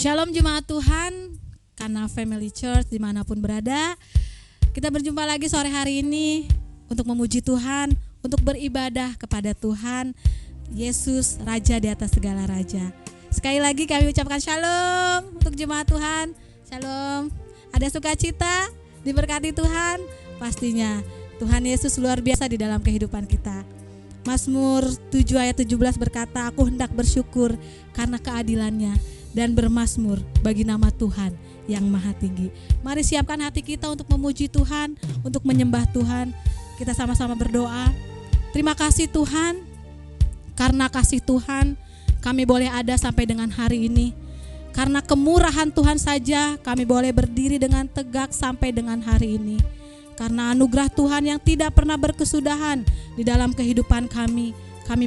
Shalom jemaat Tuhan, Kana Family Church dimanapun berada. Kita berjumpa lagi sore hari ini untuk memuji Tuhan, untuk beribadah kepada Tuhan Yesus, Raja di atas segala Raja. Sekali lagi kami ucapkan shalom untuk jemaat Tuhan. Shalom, ada sukacita, diberkati Tuhan. Pastinya Tuhan Yesus luar biasa di dalam kehidupan kita. Mazmur 7 ayat 17 berkata, aku hendak bersyukur karena keadilannya dan bermazmur bagi nama Tuhan yang maha tinggi. Mari siapkan hati kita untuk memuji Tuhan, untuk menyembah Tuhan. Kita sama-sama berdoa. Terima kasih Tuhan, karena kasih Tuhan kami boleh ada sampai dengan hari ini. Karena kemurahan Tuhan saja kami boleh berdiri dengan tegak sampai dengan hari ini. Karena anugerah Tuhan yang tidak pernah berkesudahan di dalam kehidupan kami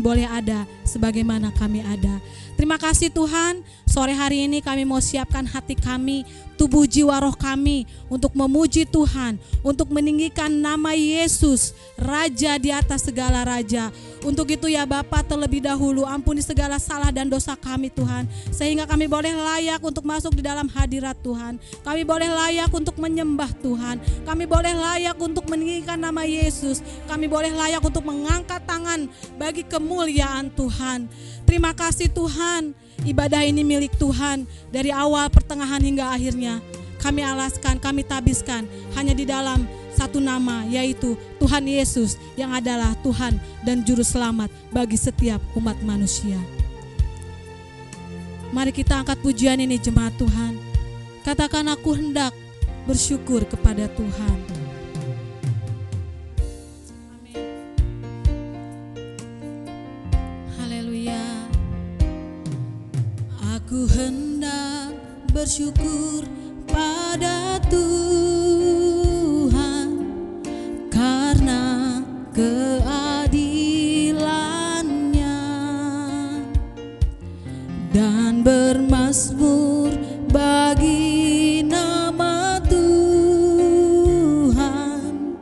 boleh ada sebagaimana kami ada. Terima kasih Tuhan, sore hari ini kami mau siapkan hati kami, tubuh jiwa roh kami untuk memuji Tuhan, untuk meninggikan nama Yesus, Raja di atas segala Raja. Untuk itu ya Bapa, terlebih dahulu ampuni segala salah dan dosa kami Tuhan, sehingga kami boleh layak untuk masuk di dalam hadirat Tuhan. Kami boleh layak untuk menyembah Tuhan, kami boleh layak untuk meninggikan nama Yesus, kami boleh layak untuk mengangkat tangan bagi kemuliaan Tuhan. Terima kasih Tuhan, ibadah ini milik Tuhan dari awal, pertengahan hingga akhirnya. Kami alaskan, kami tabiskan hanya di dalam satu nama, yaitu Tuhan Yesus yang adalah Tuhan dan Juru Selamat bagi setiap umat manusia. Mari kita angkat pujian ini jemaat Tuhan. Katakan, aku hendak bersyukur kepada Tuhan. Aku hendak bersyukur pada Tuhan karena keadilannya dan bermazmur bagi nama Tuhan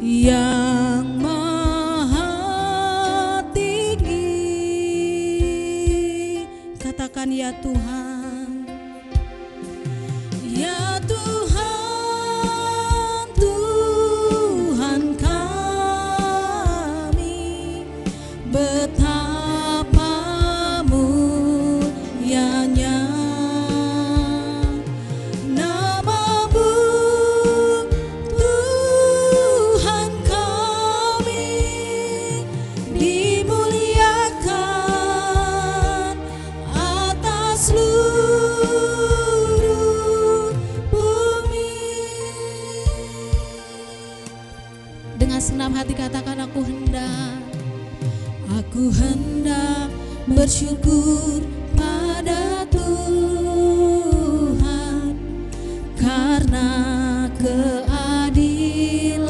yang katakan ya Tuhan, ya Tuhan, Tuhan kami, betapa mulianya nama-Mu, Tuhan kami, dimuliakan seluruh bumi. Dengan senang hati katakan, aku hendak bersyukur pada Tuhan karena keadilannya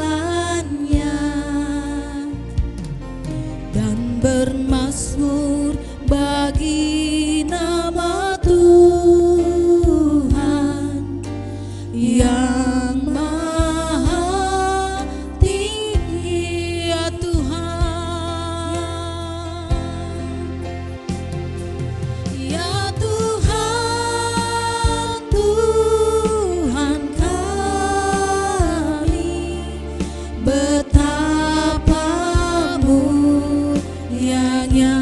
dan bermazmur bagi nama Tuhan yang maha tinggi, ya Tuhan, ya Tuhan, Tuhan kami, betapa mulianya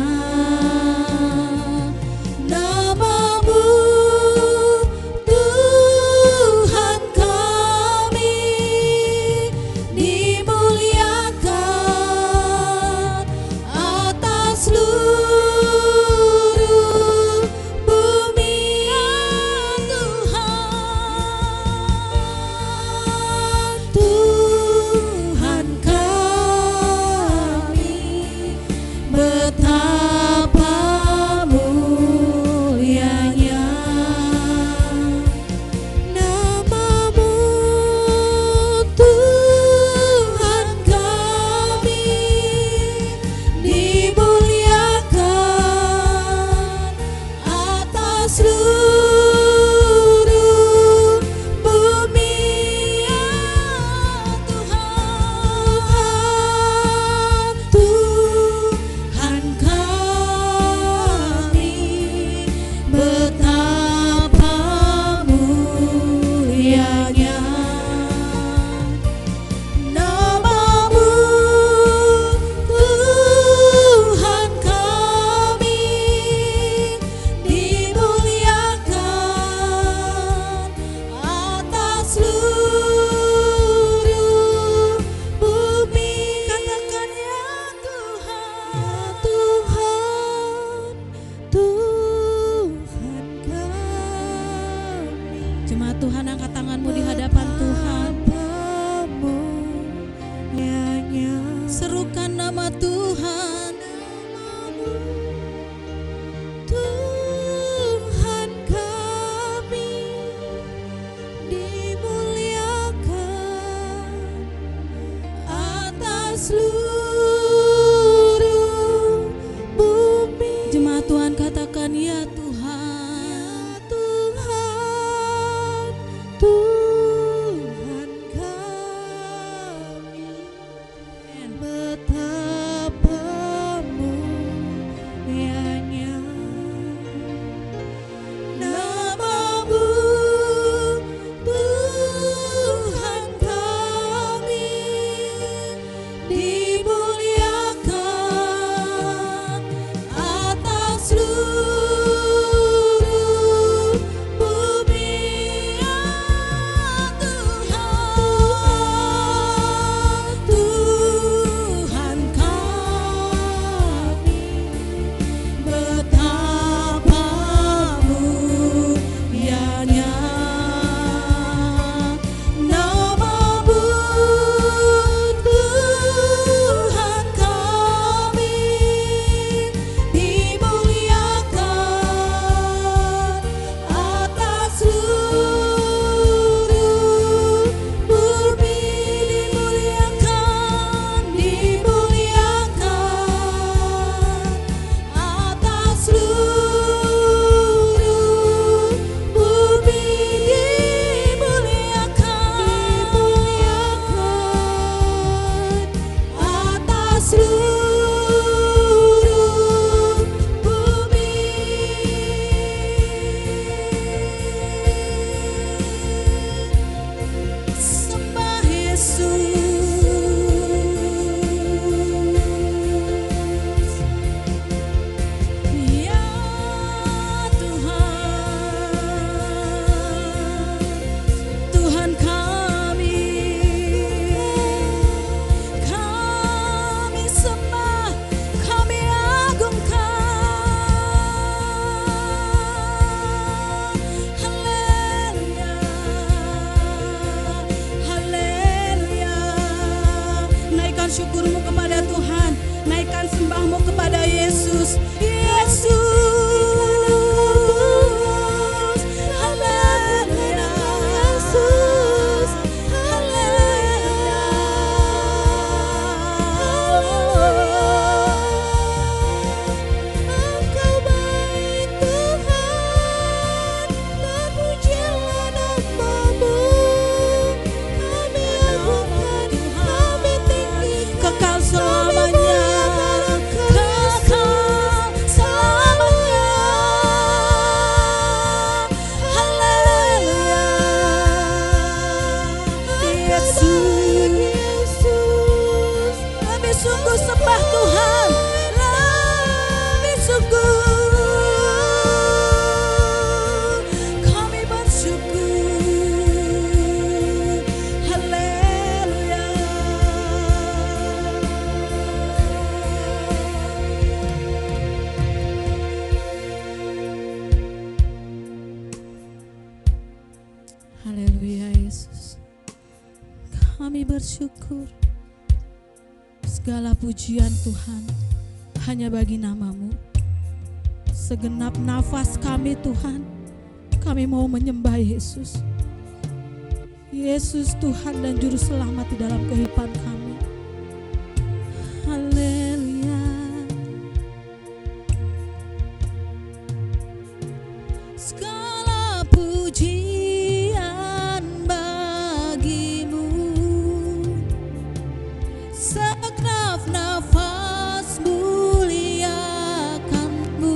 memuliakan nama Tuhan. Tuhan kami dimuliakan atas seluruh bumi. Jemaat Tuhan katakan ya Tuhan. Tuhan kami, betapa mulianya nama-Mu, Tuhan kami dimuliakan atas seluruh bumi. Ya Tuhan, Tuhan kami, betapa mulianya nama-Mu, Tuhan kami dimuliakan atas seluruh bumi. Dimuliakan atas seluruh bumi. Dimuliakan atas seluruh bumi. Sembah Yesus, ya Tuhan, Tuhan kami sembah, kami agungkan. Haleluya, haleluya. Naikkan syukurmu kepada Tuhan, naikkan sembahmu kepada Yesus. Yesus, haleluya. Yesus, haleluya. Engkau baik Tuhan, terpujilah nama-Mu. Kami agungkan, kami tinggikan, kekal selamanya, kekal selamanya. Haleluya. Yesus, kami sungguh sembah Tuhan, kami sungguh, kami bersyukur. Haleluya. Haleluya Yesus, kami bersyukur. Segala pujian Tuhan hanya bagi nama-Mu. Segenap nafas kami Tuhan, kami mau menyembah Yesus. Yesus Tuhan dan Juru Selamat di dalam kehidupan kami. Haleluya. Segala pujian bagi-Mu, segenap nafas muliakan-Mu.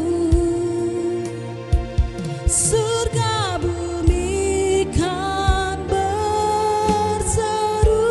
Surga bumi kan berseru,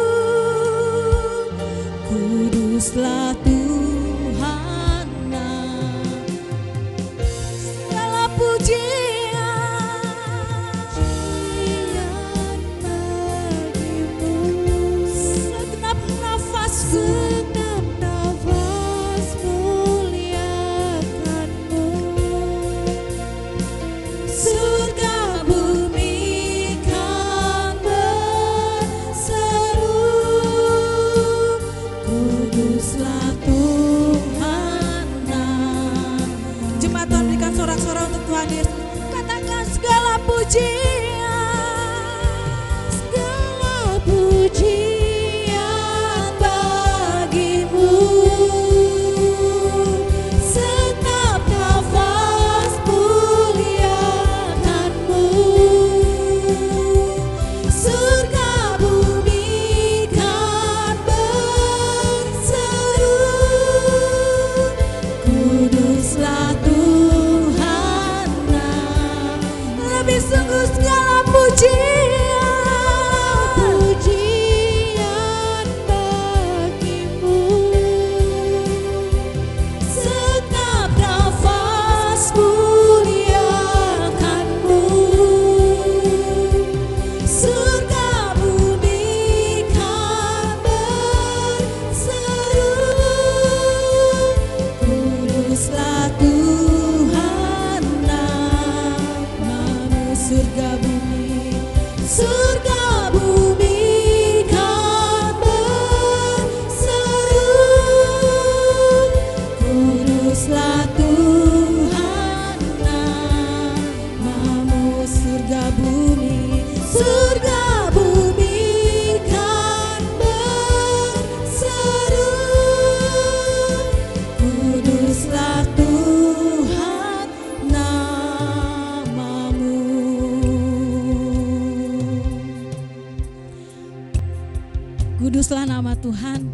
nama Tuhan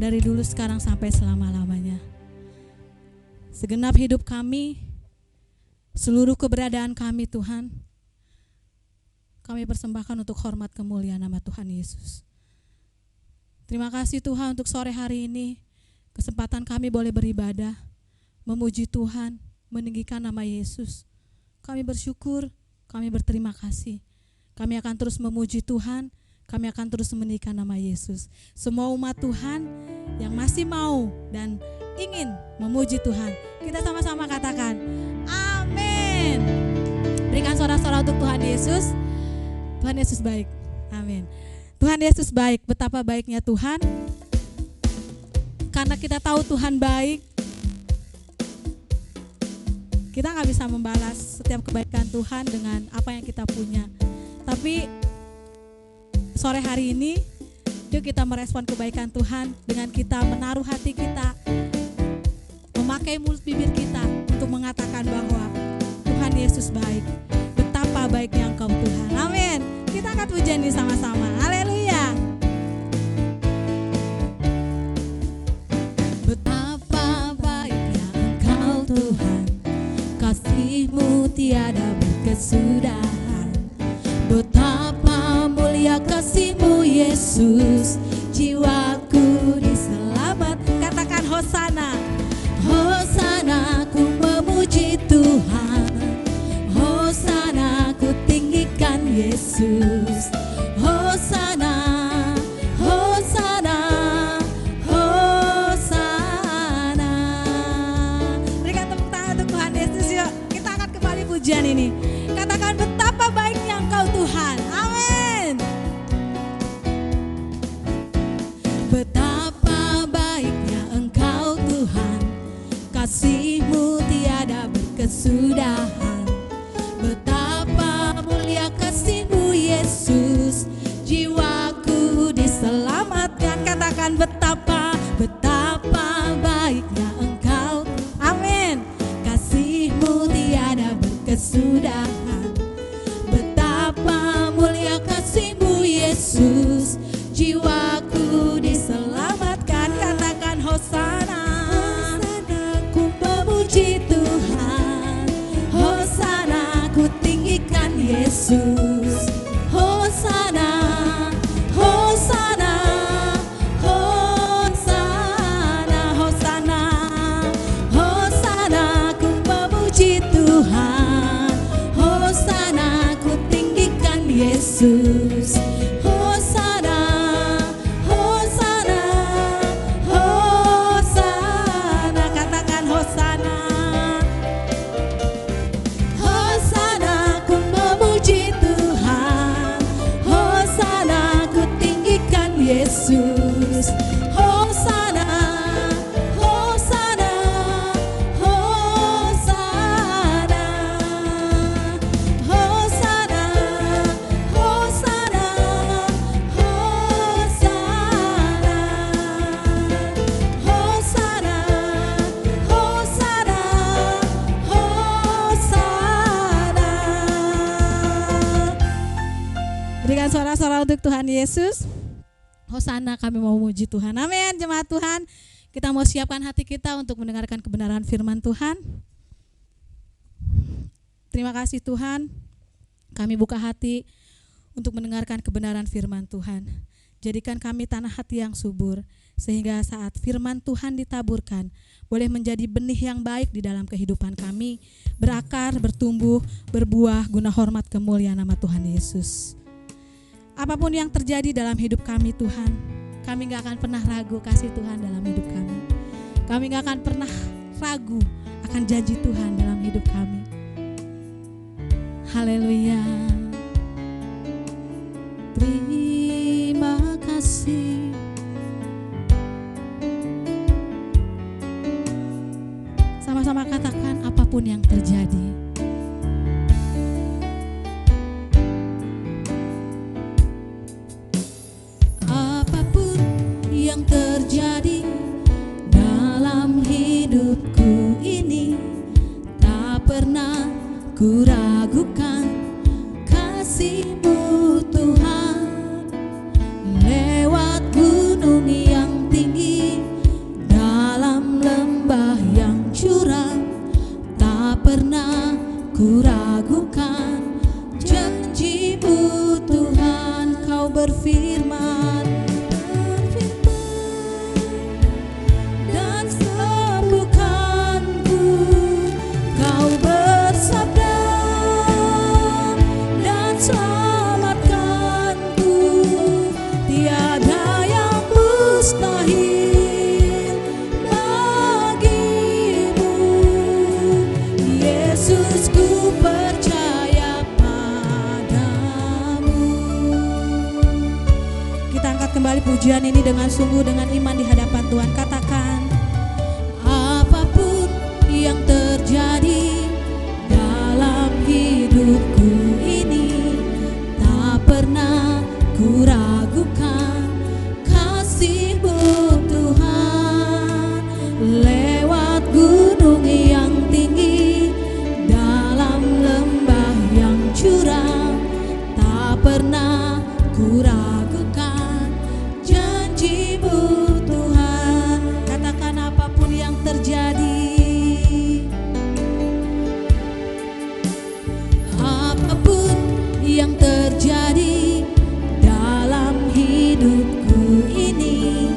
dari dulu, sekarang, sampai selama-lamanya. Segenap hidup kami, seluruh keberadaan kami Tuhan, kami persembahkan untuk hormat kemuliaan nama Tuhan Yesus. Terima kasih Tuhan untuk sore hari ini, kesempatan kami boleh beribadah, memuji Tuhan, meninggikan nama Yesus. Kami bersyukur, kami berterima kasih. Kami akan terus memuji Tuhan, kami akan terus meninggikan nama Yesus. Semua umat Tuhan yang masih mau dan ingin memuji Tuhan, kita sama-sama katakan amin. Berikan sorak-sorak untuk Tuhan Yesus. Tuhan Yesus baik, amin. Tuhan Yesus baik, betapa baiknya Tuhan. Karena kita tahu Tuhan baik, kita gak bisa membalas setiap kebaikan Tuhan dengan apa yang kita punya. Tapi sore hari ini, yuk kita merespon kebaikan Tuhan dengan kita menaruh hati kita, memakai mulut bibir kita untuk mengatakan bahwa Tuhan Yesus baik. Betapa baiknya Engkau Tuhan. Amin. Kita angkat pujian ini sama-sama. Haleluya. Betapa baiknya Engkau Tuhan, kasih-Mu tiada berkesudahan. Betapa mulia kasih-Mu Yesus, jiwaku diselamatkan. Katakan Hosana. Hosana, ku memuji Tuhan. Hosana, ku tinggikan Yesus. Hosana, Hosana, Hosana. Berikan tepuk tangan untuk Tuhan Yesus yuk. Kita akan kembali pujian ini. Katakan betapa baiknya Engkau Tuhan. Amin. Betapa baiknya Engkau Tuhan, kasih-Mu tiada berkesudahan. Betapa mulia kasih-Mu Yesus, jiwaku diselamatkan. Katakan betapa baiknya Engkau. Amin. Kasih-Mu tiada berkesudahan. Betapa mulia kasih-Mu Yesus, jiwaku diselamatkan. Katakan Hosana. Ku memuji Tuhan. Hosana, ku tinggikan Yesus. Hosana, Hosana, Hosana, Hosana, Hosana, ku memuji Tuhan. Hosana, ku tinggikan Yesus. Hosana, Hosana, Hosana. Katakan Hosana. Hosana, ku memuji Tuhan. Hosana, ku tinggikan Yesus. Hosana, Hosana, Hosana, Hosana, Hosana, Hosana, Hosana, Hosana, Hosana. Berikan suara-suara untuk Tuhan Yesus. Hosana, kami mau memuji Tuhan. Amin. Jemaat Tuhan, kita mau siapkan hati kita untuk mendengarkan kebenaran firman Tuhan. Terima kasih Tuhan, kami buka hati untuk mendengarkan kebenaran firman Tuhan. Jadikan kami tanah hati yang subur, sehingga saat firman Tuhan ditaburkan, boleh menjadi benih yang baik di dalam kehidupan kami, berakar, bertumbuh, berbuah guna hormat kemuliaan nama Tuhan Yesus. Apapun yang terjadi dalam hidup kami Tuhan, kami gak akan pernah ragu kasih Tuhan dalam hidup kami. Kami gak akan pernah ragu akan janji Tuhan dalam hidup kami. Haleluya. Terima kasih. Sama-sama katakan apapun yang terjadi. Apapun yang terjadi dalam hidupku ini, tak pernah ku ragukan kasih-Mu Tuhan. Lewat gunung ku ragukan janji-Mu Tuhan. Kau berfirman dan sembuhkanku, Kau bersabda dan selamatkanku. Tiada yang mustahil bagimu, Yesus, ku percaya padamu. Kita angkat kembali pujian ini dengan sungguh, dengan iman di hadapan Tuhan. Katakan, apapun yang terjadi dalam hidupku ini, tak pernah ku ragukan kasih-Mu Tuhan. Lewat gunung yang tinggi, dalam lembah yang curam, tak pernah ku ragukan janji-Mu Tuhan. Katakan, apapun yang terjadi, apapun yang terjadi dalam hidupku ini,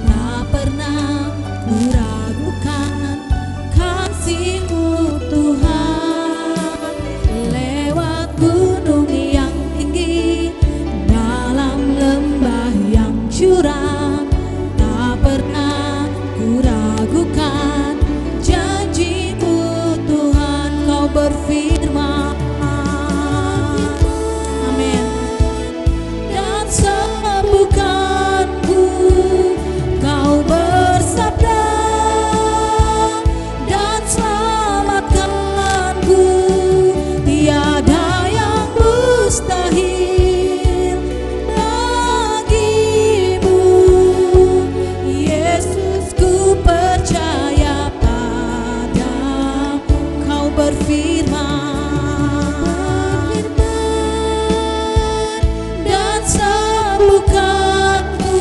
tak pernah ku ragukan kasih-Mu Tuhan. Lewat gunung yang tinggi, dalam lembah yang curam, tak pernah ku ragukan janji-Mu Tuhan. Kau berfirman, amin, dan sembuhkanku, Kau bersabda dan selamatkanku. Tiada yang mustahil bagimu, Yesus, ku percaya padamu. Kau berfirman dan sembuhkanku,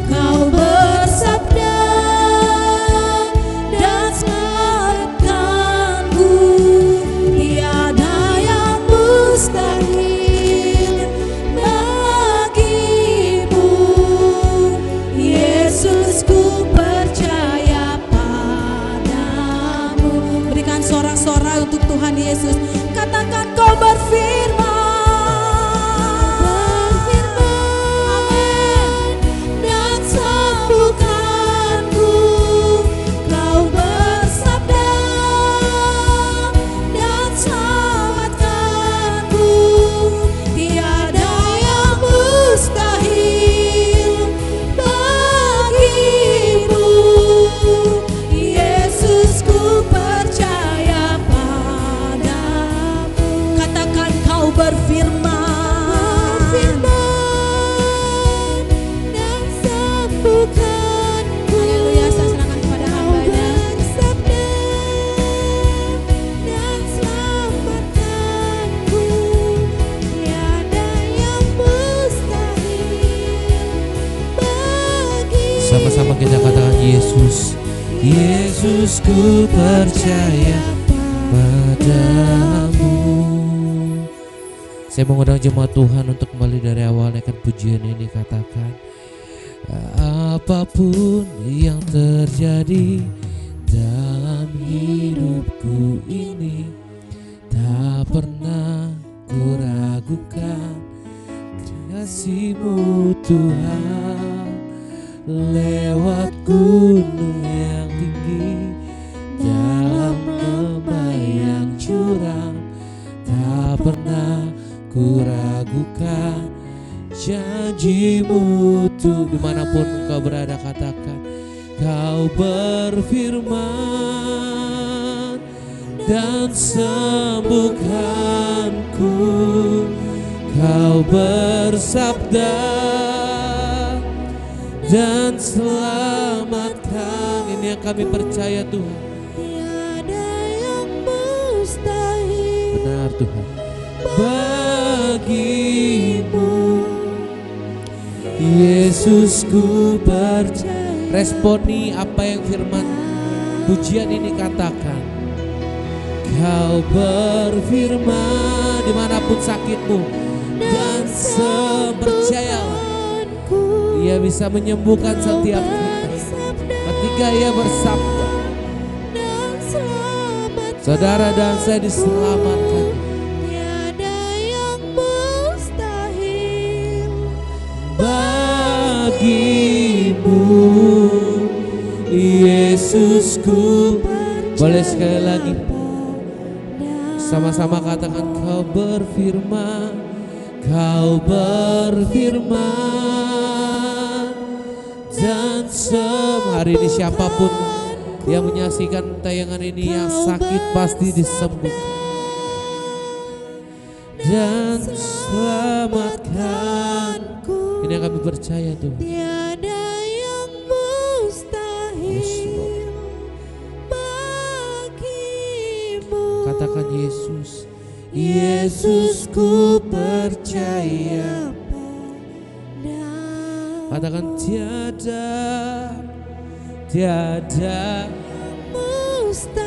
Kau bersabda dan selamatkanku. Tiada yang mustahil bagimu, Yesus, ku percaya padamu. Berikan sorak-sorai untuk Tuhan Yesus. Katakan, Kau berfirman, amin, dan sembuhkanku, Kau bersabda dan selamatkanku. Tiada yang mustahil bagimu, Yesus, ku percaya padamu. Katakan, Kau berfirman dan sembuhkanku. Haleluya, saya serahkan kepada hamba-Nya. Bersabda dan selamatkanku. Tiada yang mustahil bagi. Sama-sama kita katakan, Yesus, Yesus, ku percaya padamu. Saya mengundang jemaat Tuhan untuk kembali dari awal naikkan pujian ini. Katakan, apapun yang terjadi dalam hidupku ini, tak pernah ku ragukan kasih-Mu Tuhan. Lewat gunung yang tinggi, dalam lembah yang curam, tak pernah ku ragukan janji-Mu Tuhan. Dimanapun engkau berada, katakan, Kau berfirman dan sembuhkanku, Kau bersabda dan selamatkan. Ini yang kami percaya, Tuhan. Tiada yang mustahil. Benar, Tuhan. Bagimu, Yesus, ku percaya. Responi apa yang firman pujian ini katakan. Kau berfirman dimanapun sakitmu dan percayalah Ia bisa menyembuhkan setiap kita ketika Ia bersabda. Saudara dan saya diselamatkan. Tiada yang mustahil Bagimu Yesusku. Boleh sekali lagi sama-sama katakan Kau berfirman, Kau berfirman. Dan hari ini siapapun yang menyaksikan tayangan ini yang sakit pasti disembuhkan dan selamatkanku. Ini yang kami percaya Tuhan. Tiada yang mustahil bagimu. Katakan Yesus, Yesusku percaya. Katakan tiada mustahil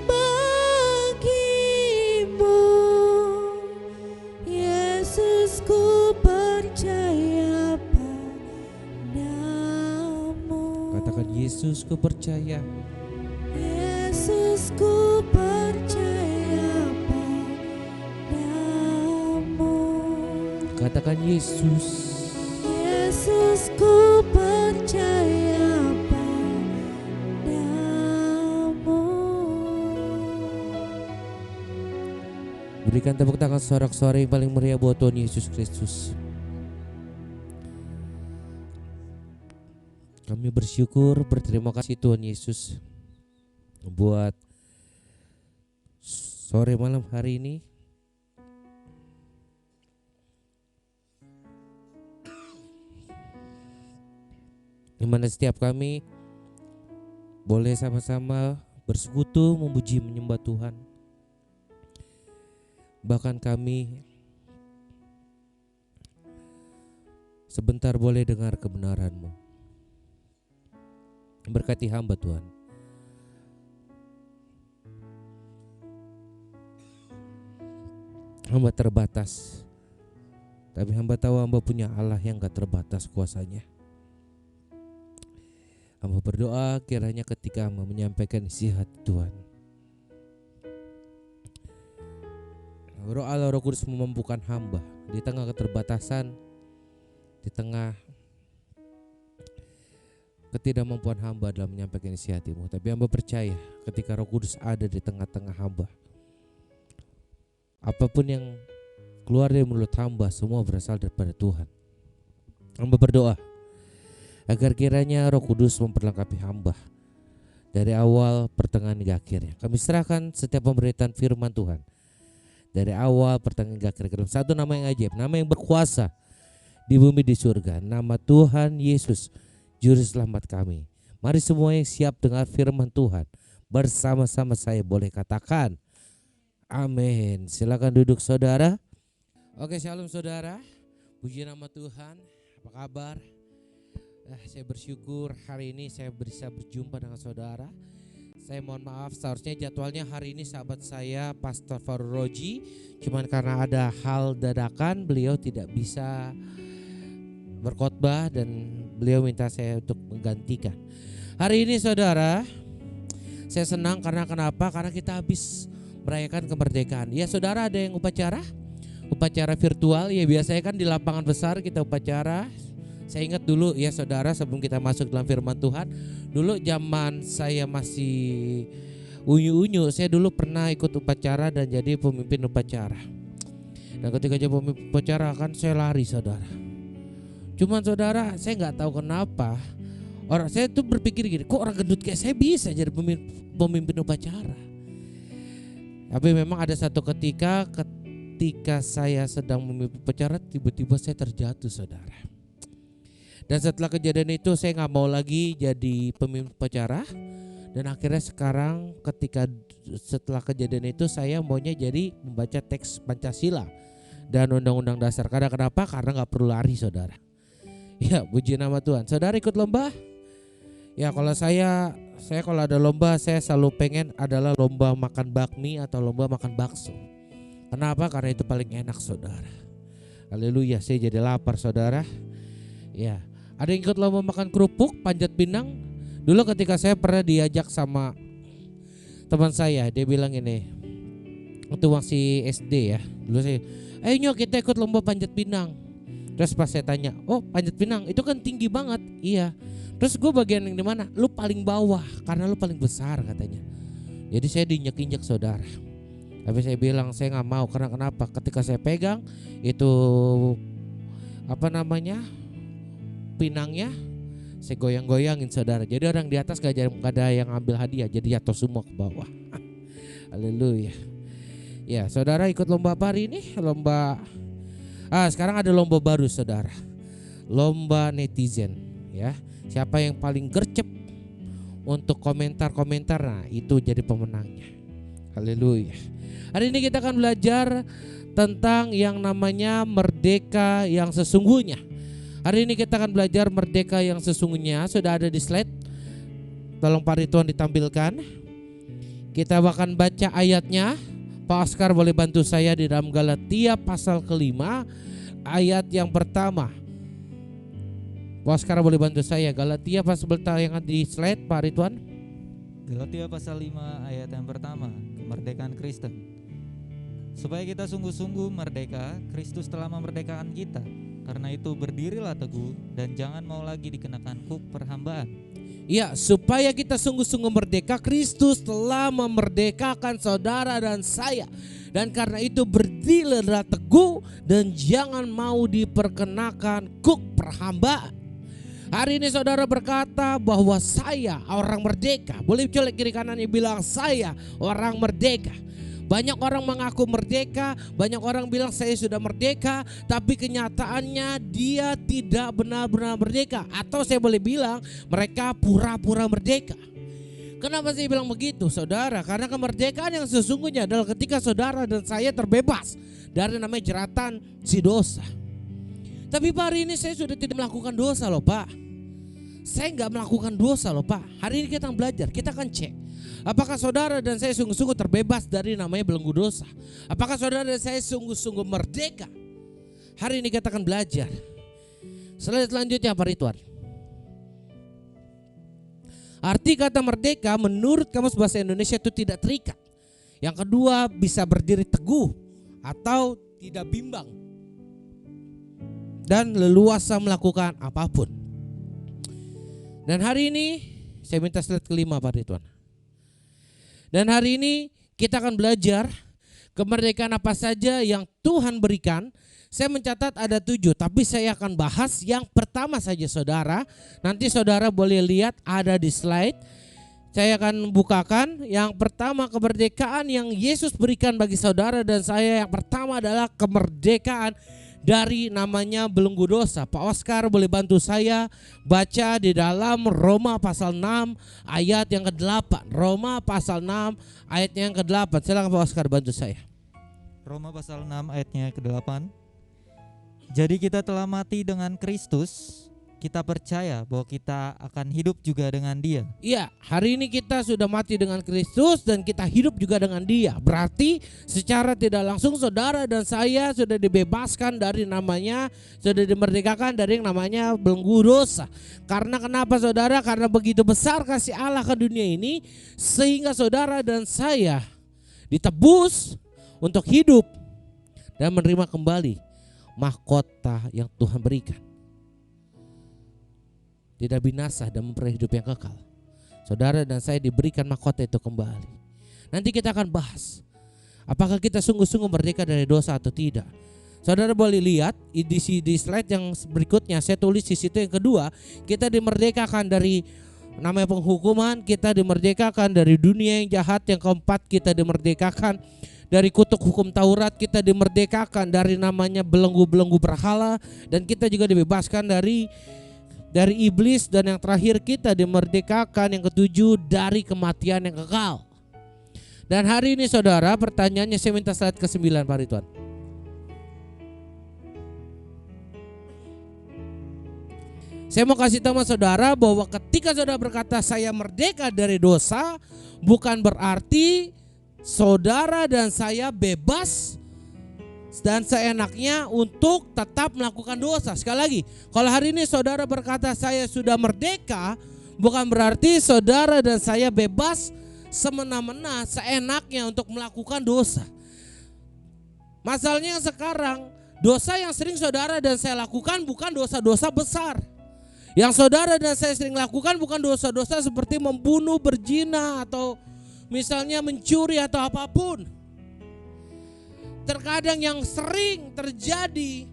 bagimu. Yesusku percaya padamu. Katakan Yesusku percaya. Yesusku percaya padamu. Katakan Yesus. Yesusku percaya padamu. Berikan tepuk tangan sorak-sorai yang paling meriah buat Tuhan Yesus Kristus. Kami bersyukur, berterima kasih Tuhan Yesus buat sore malam hari ini. Di mana setiap kami boleh sama-sama bersekutu, memuji, menyembah Tuhan. Bahkan kami sebentar boleh dengar kebenaran-Mu. Berkati hamba Tuhan. Hamba terbatas, tapi hamba tahu hamba punya Allah yang gak terbatas kuasanya. Hamba berdoa kiranya ketika hamba menyampaikan isi hati Tuhan, Roh Allah, Roh Kudus memampukan hamba di tengah keterbatasan, di tengah ketidakmampuan hamba dalam menyampaikan isi hati-Mu. Tapi hamba percaya ketika Roh Kudus ada di tengah-tengah hamba, apapun yang keluar dari mulut hamba semua berasal daripada Tuhan. Hamba berdoa agar kiranya Roh Kudus memperlengkapi hamba dari awal, pertengahan hingga akhirnya. Kami serahkan setiap pemberitaan firman Tuhan dari awal, pertengahan hingga akhir ke dalam satu nama yang ajaib, nama yang berkuasa di bumi di surga, nama Tuhan Yesus, Juru Selamat kami. Mari semua yang siap dengar firman Tuhan bersama-sama saya boleh katakan amin. Silakan duduk saudara. Oke, shalom saudara. Puji nama Tuhan. Apa kabar? Saya bersyukur hari ini saya bisa berjumpa dengan saudara. Saya mohon maaf, seharusnya jadwalnya hari ini sahabat saya Pastor Farul Roji, cuman karena ada hal dadakan beliau tidak bisa berkhotbah dan beliau minta saya untuk menggantikan. Hari ini saudara, saya senang karena kenapa? Karena kita habis merayakan kemerdekaan. Ya saudara, ada yang upacara virtual. Ya biasanya kan di lapangan besar kita upacara. Saya ingat dulu ya saudara, sebelum kita masuk dalam firman Tuhan, dulu zaman saya masih unyu-unyu, saya dulu pernah ikut upacara dan jadi pemimpin upacara. Dan ketika jadi pemimpin upacara kan saya lari saudara. Cuman saudara, saya nggak tahu kenapa orang saya tuh berpikir gini, kok orang gendut kayak saya bisa jadi pemimpin upacara. Tapi memang ada satu ketika saya sedang memimpin upacara, tiba-tiba saya terjatuh saudara. Dan setelah kejadian itu saya gak mau lagi jadi pemimpin upacara. Dan akhirnya sekarang setelah kejadian itu saya maunya jadi membaca teks Pancasila dan Undang-Undang Dasar. Karena kenapa? Karena gak perlu lari saudara. Ya puji nama Tuhan. Saudara ikut lomba? Ya kalau saya kalau ada lomba saya selalu pengen adalah lomba makan bakmi atau lomba makan bakso. Kenapa? Karena itu paling enak saudara. Haleluya, saya jadi lapar saudara. Ya, ada yang ikut lomba makan kerupuk, panjat pinang. Dulu ketika saya pernah diajak sama teman saya, dia bilang ini, itu masih SD ya. Dulu saya, ayo nyok kita ikut lomba panjat pinang. Terus pas saya tanya, oh panjat pinang itu kan tinggi banget. Iya. Terus gue bagian yang di mana? Lu paling bawah karena lu paling besar katanya. Jadi saya diinjek-injek saudara. Tapi saya bilang saya nggak mau karena kenapa? Ketika saya pegang itu pinangnya, saya goyang-goyangin saudara. Jadi orang di atas gak ada yang ngambil hadiah, jadi jatuh semua ke bawah. Haleluya. Ya saudara ikut lomba apa hari ini? Sekarang ada lomba baru saudara. Lomba netizen ya. Siapa yang paling gercep untuk komentar-komentar, nah itu jadi pemenangnya. Haleluya. Hari ini kita akan belajar tentang yang namanya merdeka yang sesungguhnya. Hari ini kita akan belajar merdeka yang sesungguhnya. Sudah ada di slide. Tolong Pak Ridwan ditampilkan. Kita akan baca ayatnya. Pak Oscar boleh bantu saya di dalam Galatia pasal ke-5 ayat yang pertama. Pak Oscar boleh bantu saya Galatia pasal yang ada di slide Pak Ridwan. Galatia pasal 5 ayat yang pertama, kemerdekaan Kristen. Supaya kita sungguh-sungguh merdeka, Kristus telah memerdekakan kita. Karena itu berdirilah teguh dan jangan mau lagi dikenakan kuk perhambaan. Ya, supaya kita sungguh-sungguh merdeka, Kristus telah memerdekakan saudara dan saya. Dan karena itu berdirilah teguh dan jangan mau diperkenakan kuk perhambaan. Hari ini saudara berkata bahwa saya orang merdeka. Boleh colek kiri kanannya bilang saya orang merdeka. Banyak orang mengaku merdeka, banyak orang bilang saya sudah merdeka, tapi kenyataannya dia tidak benar-benar merdeka. Atau saya boleh bilang mereka pura-pura merdeka. Kenapa saya bilang begitu saudara? Karena kemerdekaan yang sesungguhnya adalah ketika saudara dan saya terbebas dari namanya jeratan si dosa. Tapi Pak hari ini saya sudah tidak melakukan dosa loh Pak. Saya nggak melakukan dosa loh Pak. Hari ini kita akan belajar, kita akan cek. Apakah saudara dan saya sungguh-sungguh terbebas dari namanya belenggu dosa? Apakah saudara dan saya sungguh-sungguh merdeka? Hari ini kita akan belajar. Selanjutnya Pak Ridwan. Arti kata merdeka menurut Kamus Bahasa Indonesia itu tidak terikat. Yang kedua bisa berdiri teguh atau tidak bimbang. Dan leluasa melakukan apapun. Dan hari ini saya minta slide kelima Pak Ridwan. Dan hari ini kita akan belajar kemerdekaan apa saja yang Tuhan berikan. Saya mencatat ada 7, tapi saya akan bahas yang pertama saja saudara. Nanti saudara boleh lihat ada di slide. Saya akan bukakan yang pertama kemerdekaan yang Yesus berikan bagi saudara dan saya. Yang pertama adalah kemerdekaan dari namanya belenggu dosa. Pak Oscar boleh bantu saya baca di dalam Roma pasal 6 ayat yang ke-8. Roma pasal 6 ayatnya yang ke-8. Silakan Pak Oscar bantu saya. Roma pasal 6 ayatnya ke-8. Jadi kita telah mati dengan Kristus, kita percaya bahwa kita akan hidup juga dengan Dia. Iya, hari ini kita sudah mati dengan Kristus dan kita hidup juga dengan Dia. Berarti secara tidak langsung saudara dan saya sudah dibebaskan dari namanya, sudah dimerdekakan dari yang namanya belenggu dosa. Karena kenapa saudara? Karena begitu besar kasih Allah ke dunia ini sehingga saudara dan saya ditebus untuk hidup dan menerima kembali mahkota yang Tuhan berikan. Tidak binasa dan memperoleh hidup yang kekal. Saudara dan saya diberikan mahkota itu kembali. Nanti kita akan bahas apakah kita sungguh-sungguh merdeka dari dosa atau tidak. Saudara boleh lihat di slide yang berikutnya saya tulis di situ yang kedua, kita dimerdekakan dari namanya penghukuman, kita dimerdekakan dari dunia yang jahat. Yang keempat, kita dimerdekakan dari kutuk hukum Taurat, kita dimerdekakan dari namanya belenggu-belenggu berhala, dan kita juga dibebaskan dari iblis, dan yang terakhir kita dimerdekakan yang ketujuh dari kematian yang kekal. Dan hari ini saudara, pertanyaannya saya minta slide ke-9 Pak Ridwan. Saya mau kasih tahu sama saudara bahwa ketika saudara berkata saya merdeka dari dosa, bukan berarti saudara dan saya bebas dan seenaknya untuk tetap melakukan dosa. Sekali lagi, kalau hari ini saudara berkata saya sudah merdeka, bukan berarti saudara dan saya bebas semena-mena seenaknya untuk melakukan dosa. Masalahnya sekarang, dosa yang sering saudara dan saya lakukan bukan dosa-dosa besar. Yang saudara dan saya sering lakukan bukan dosa-dosa seperti membunuh, berzina, atau misalnya mencuri atau apapun. Terkadang yang sering terjadi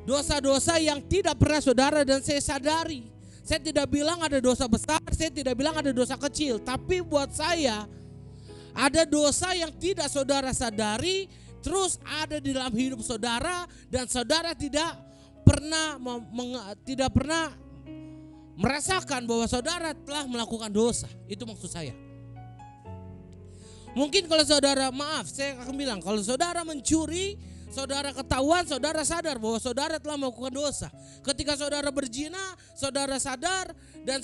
dosa-dosa yang tidak pernah saudara dan saya sadari. Saya tidak bilang ada dosa besar, saya tidak bilang ada dosa kecil. Tapi buat saya ada dosa yang tidak saudara sadari, terus ada di dalam hidup saudara, dan saudara tidak pernah merasakan bahwa saudara telah melakukan dosa. Itu maksud saya. Mungkin kalau saudara, maaf saya akan bilang, kalau saudara mencuri, saudara ketahuan, saudara sadar bahwa saudara telah melakukan dosa. Ketika saudara berzina, saudara sadar, dan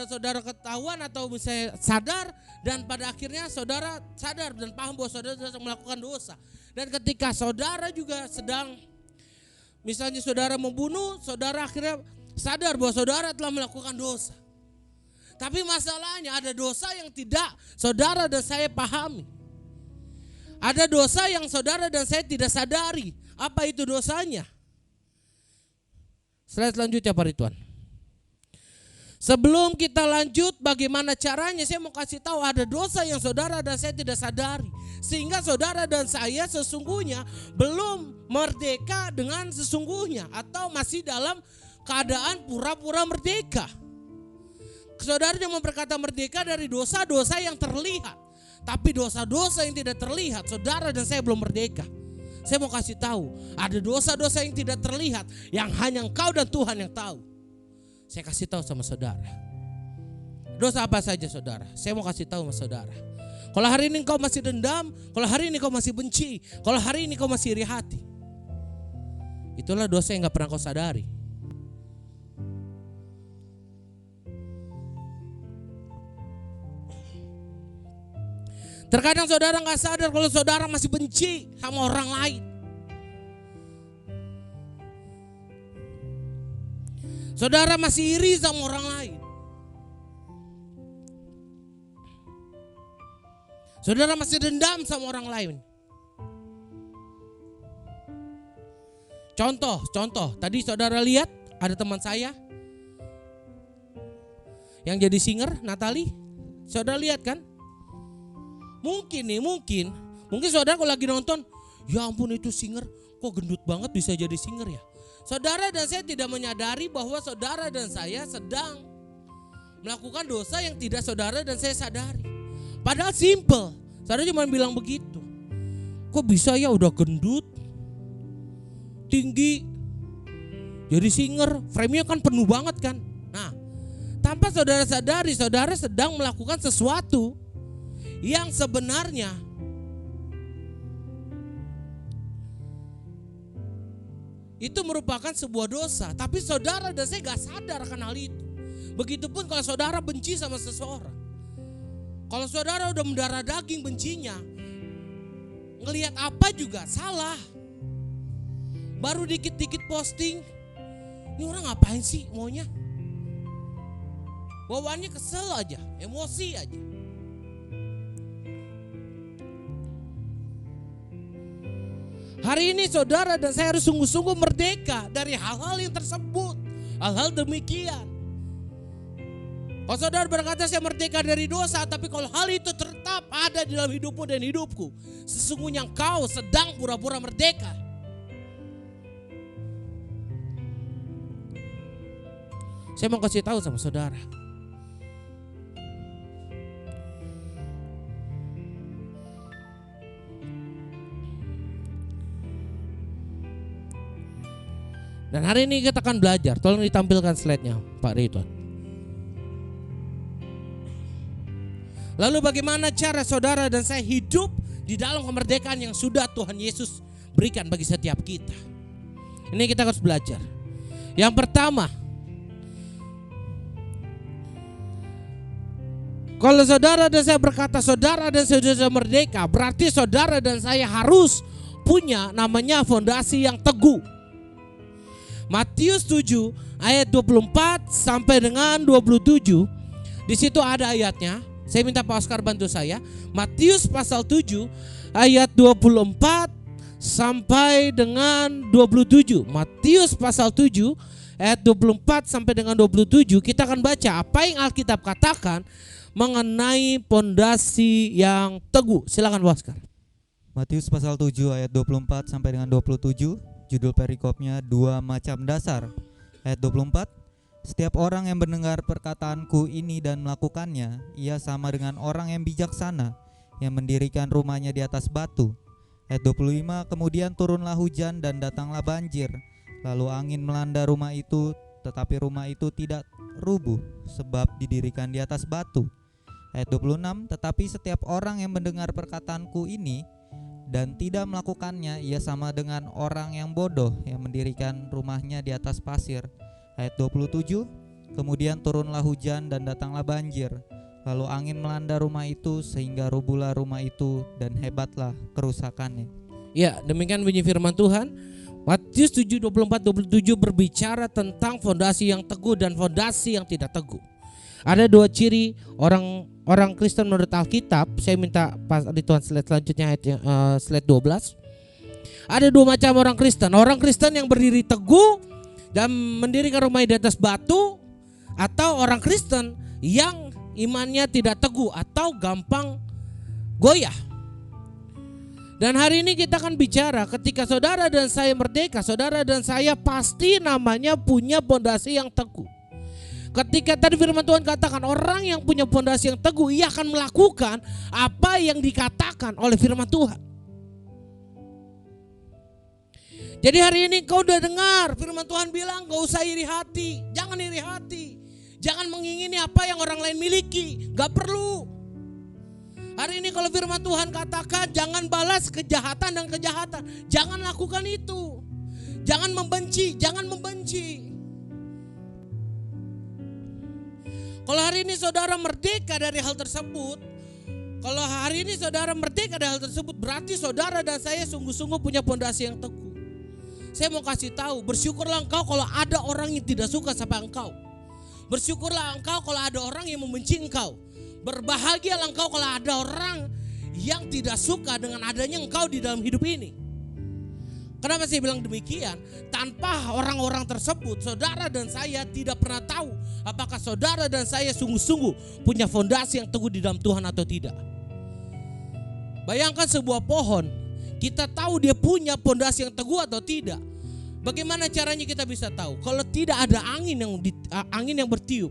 saudara ketahuan atau misalnya sadar, dan pada akhirnya saudara sadar dan paham bahwa saudara sedang melakukan dosa. Dan ketika saudara juga sedang, misalnya saudara membunuh, saudara akhirnya sadar bahwa saudara telah melakukan dosa. Tapi masalahnya ada dosa yang tidak saudara dan saya pahami. Ada dosa yang saudara dan saya tidak sadari. Apa itu dosanya? Slide selanjutnya Pak Ridwan. Sebelum kita lanjut bagaimana caranya, saya mau kasih tahu ada dosa yang saudara dan saya tidak sadari. Sehingga saudara dan saya sesungguhnya belum merdeka dengan sesungguhnya, atau masih dalam keadaan pura-pura merdeka. Saudara cuma berkata merdeka dari dosa-dosa yang terlihat. Tapi dosa-dosa yang tidak terlihat, saudara dan saya belum merdeka. Saya mau kasih tahu, ada dosa-dosa yang tidak terlihat, yang hanya engkau dan Tuhan yang tahu. Saya kasih tahu sama saudara. Dosa apa saja saudara? Saya mau kasih tahu sama saudara. Kalau hari ini engkau masih dendam, kalau hari ini engkau masih benci, kalau hari ini engkau masih iri hati, itulah dosa yang gak pernah kau sadari. Terkadang saudara gak sadar kalau saudara masih benci sama orang lain. Saudara masih iri sama orang lain. Saudara masih dendam sama orang lain. Contoh, tadi saudara lihat ada teman saya yang jadi singer, Natali. Saudara lihat kan? Mungkin saudara kalau lagi nonton, ya ampun itu singer, kok gendut banget bisa jadi singer ya. Saudara dan saya tidak menyadari bahwa saudara dan saya sedang melakukan dosa yang tidak saudara dan saya sadari. Padahal simple, saudara cuma bilang begitu. Kok bisa ya udah gendut, tinggi, jadi singer, frame-nya kan penuh banget kan. Nah, tanpa saudara sadari, saudara sedang melakukan sesuatu yang sebenarnya itu merupakan sebuah dosa. Tapi saudara dan saya gak sadar akan hal itu. Begitupun kalau saudara benci sama seseorang. Kalau saudara udah mendarah daging bencinya, ngelihat apa juga salah. Baru dikit-dikit posting, ini orang ngapain sih maunya? Bawaannya kesel aja, emosi aja. Hari ini saudara dan saya harus sungguh-sungguh merdeka dari hal-hal yang tersebut. Hal-hal demikian. Kalau saudara berkata saya merdeka dari dosa, tapi kalau hal itu tetap ada di dalam hidupmu dan hidupku, sesungguhnya engkau sedang pura-pura merdeka. Saya mau kasih tahu sama saudara. Dan hari ini kita akan belajar. Tolong ditampilkan slide-nya Pak Ridwan. Lalu bagaimana cara saudara dan saya hidup di dalam kemerdekaan yang sudah Tuhan Yesus berikan bagi setiap kita. Ini kita harus belajar. Yang pertama, kalau saudara dan saya berkata saudara dan saya sudah merdeka, berarti saudara dan saya harus punya namanya fondasi yang teguh. Matius 7 ayat 24 sampai dengan 27. Di situ ada ayatnya. Saya minta Pak Oscar bantu saya. Matius pasal 7 ayat 24 sampai dengan 27. Matius pasal 7 ayat 24 sampai dengan 27. Kita akan baca apa yang Alkitab katakan mengenai pondasi yang teguh. Silakan Pak Oscar. Matius pasal 7 ayat 24 sampai dengan 27. Judul perikopnya dua macam dasar. Ayat 24. Setiap orang yang mendengar perkataanku ini dan melakukannya, ia sama dengan orang yang bijaksana yang mendirikan rumahnya di atas batu. Ayat 25. Kemudian turunlah hujan dan datanglah banjir, lalu angin melanda rumah itu, tetapi rumah itu tidak rubuh sebab didirikan di atas batu. Ayat 26. Tetapi setiap orang yang mendengar perkataanku ini dan tidak melakukannya, ia sama dengan orang yang bodoh yang mendirikan rumahnya di atas pasir. Ayat 27. Kemudian turunlah hujan dan datanglah banjir, lalu angin melanda rumah itu sehingga rubuhlah rumah itu dan hebatlah kerusakannya. Ya, demikian bunyi firman Tuhan. Matius 7 24-27 berbicara tentang fondasi yang teguh dan fondasi yang tidak teguh. Ada dua ciri orang Kristen menurut Alkitab. Saya minta Pak Rituan slide selanjutnya, ayat slide 12. Ada dua macam orang Kristen. Orang Kristen yang berdiri teguh dan mendirikan rumahnya di atas batu, atau orang Kristen yang imannya tidak teguh atau gampang goyah. Dan hari ini kita akan bicara ketika saudara dan saya merdeka, saudara dan saya pasti namanya punya pondasi yang teguh. Ketika tadi firman Tuhan katakan orang yang punya pondasi yang teguh, ia akan melakukan apa yang dikatakan oleh firman Tuhan. Jadi hari ini kau udah dengar firman Tuhan bilang gak usah iri hati. Jangan iri hati. Jangan mengingini apa yang orang lain miliki. Gak perlu. Hari ini kalau firman Tuhan katakan jangan balas kejahatan dan kejahatan. Jangan lakukan itu. Jangan membenci. Jangan membenci. Kalau hari ini saudara merdeka dari hal tersebut, kalau hari ini saudara merdeka dari hal tersebut, berarti saudara dan saya sungguh-sungguh punya pondasi yang teguh. Saya mau kasih tahu, bersyukurlah engkau kalau ada orang yang tidak suka sama engkau. Bersyukurlah engkau kalau ada orang yang membenci engkau. Berbahagialah engkau kalau ada orang yang tidak suka dengan adanya engkau di dalam hidup ini. Kenapa saya bilang demikian? Tanpa orang-orang tersebut, saudara dan saya tidak pernah tahu apakah saudara dan saya sungguh-sungguh punya fondasi yang teguh di dalam Tuhan atau tidak. Bayangkan sebuah pohon, kita tahu dia punya pondasi yang teguh atau tidak. Bagaimana caranya kita bisa tahu? Kalau tidak ada angin yang bertiup.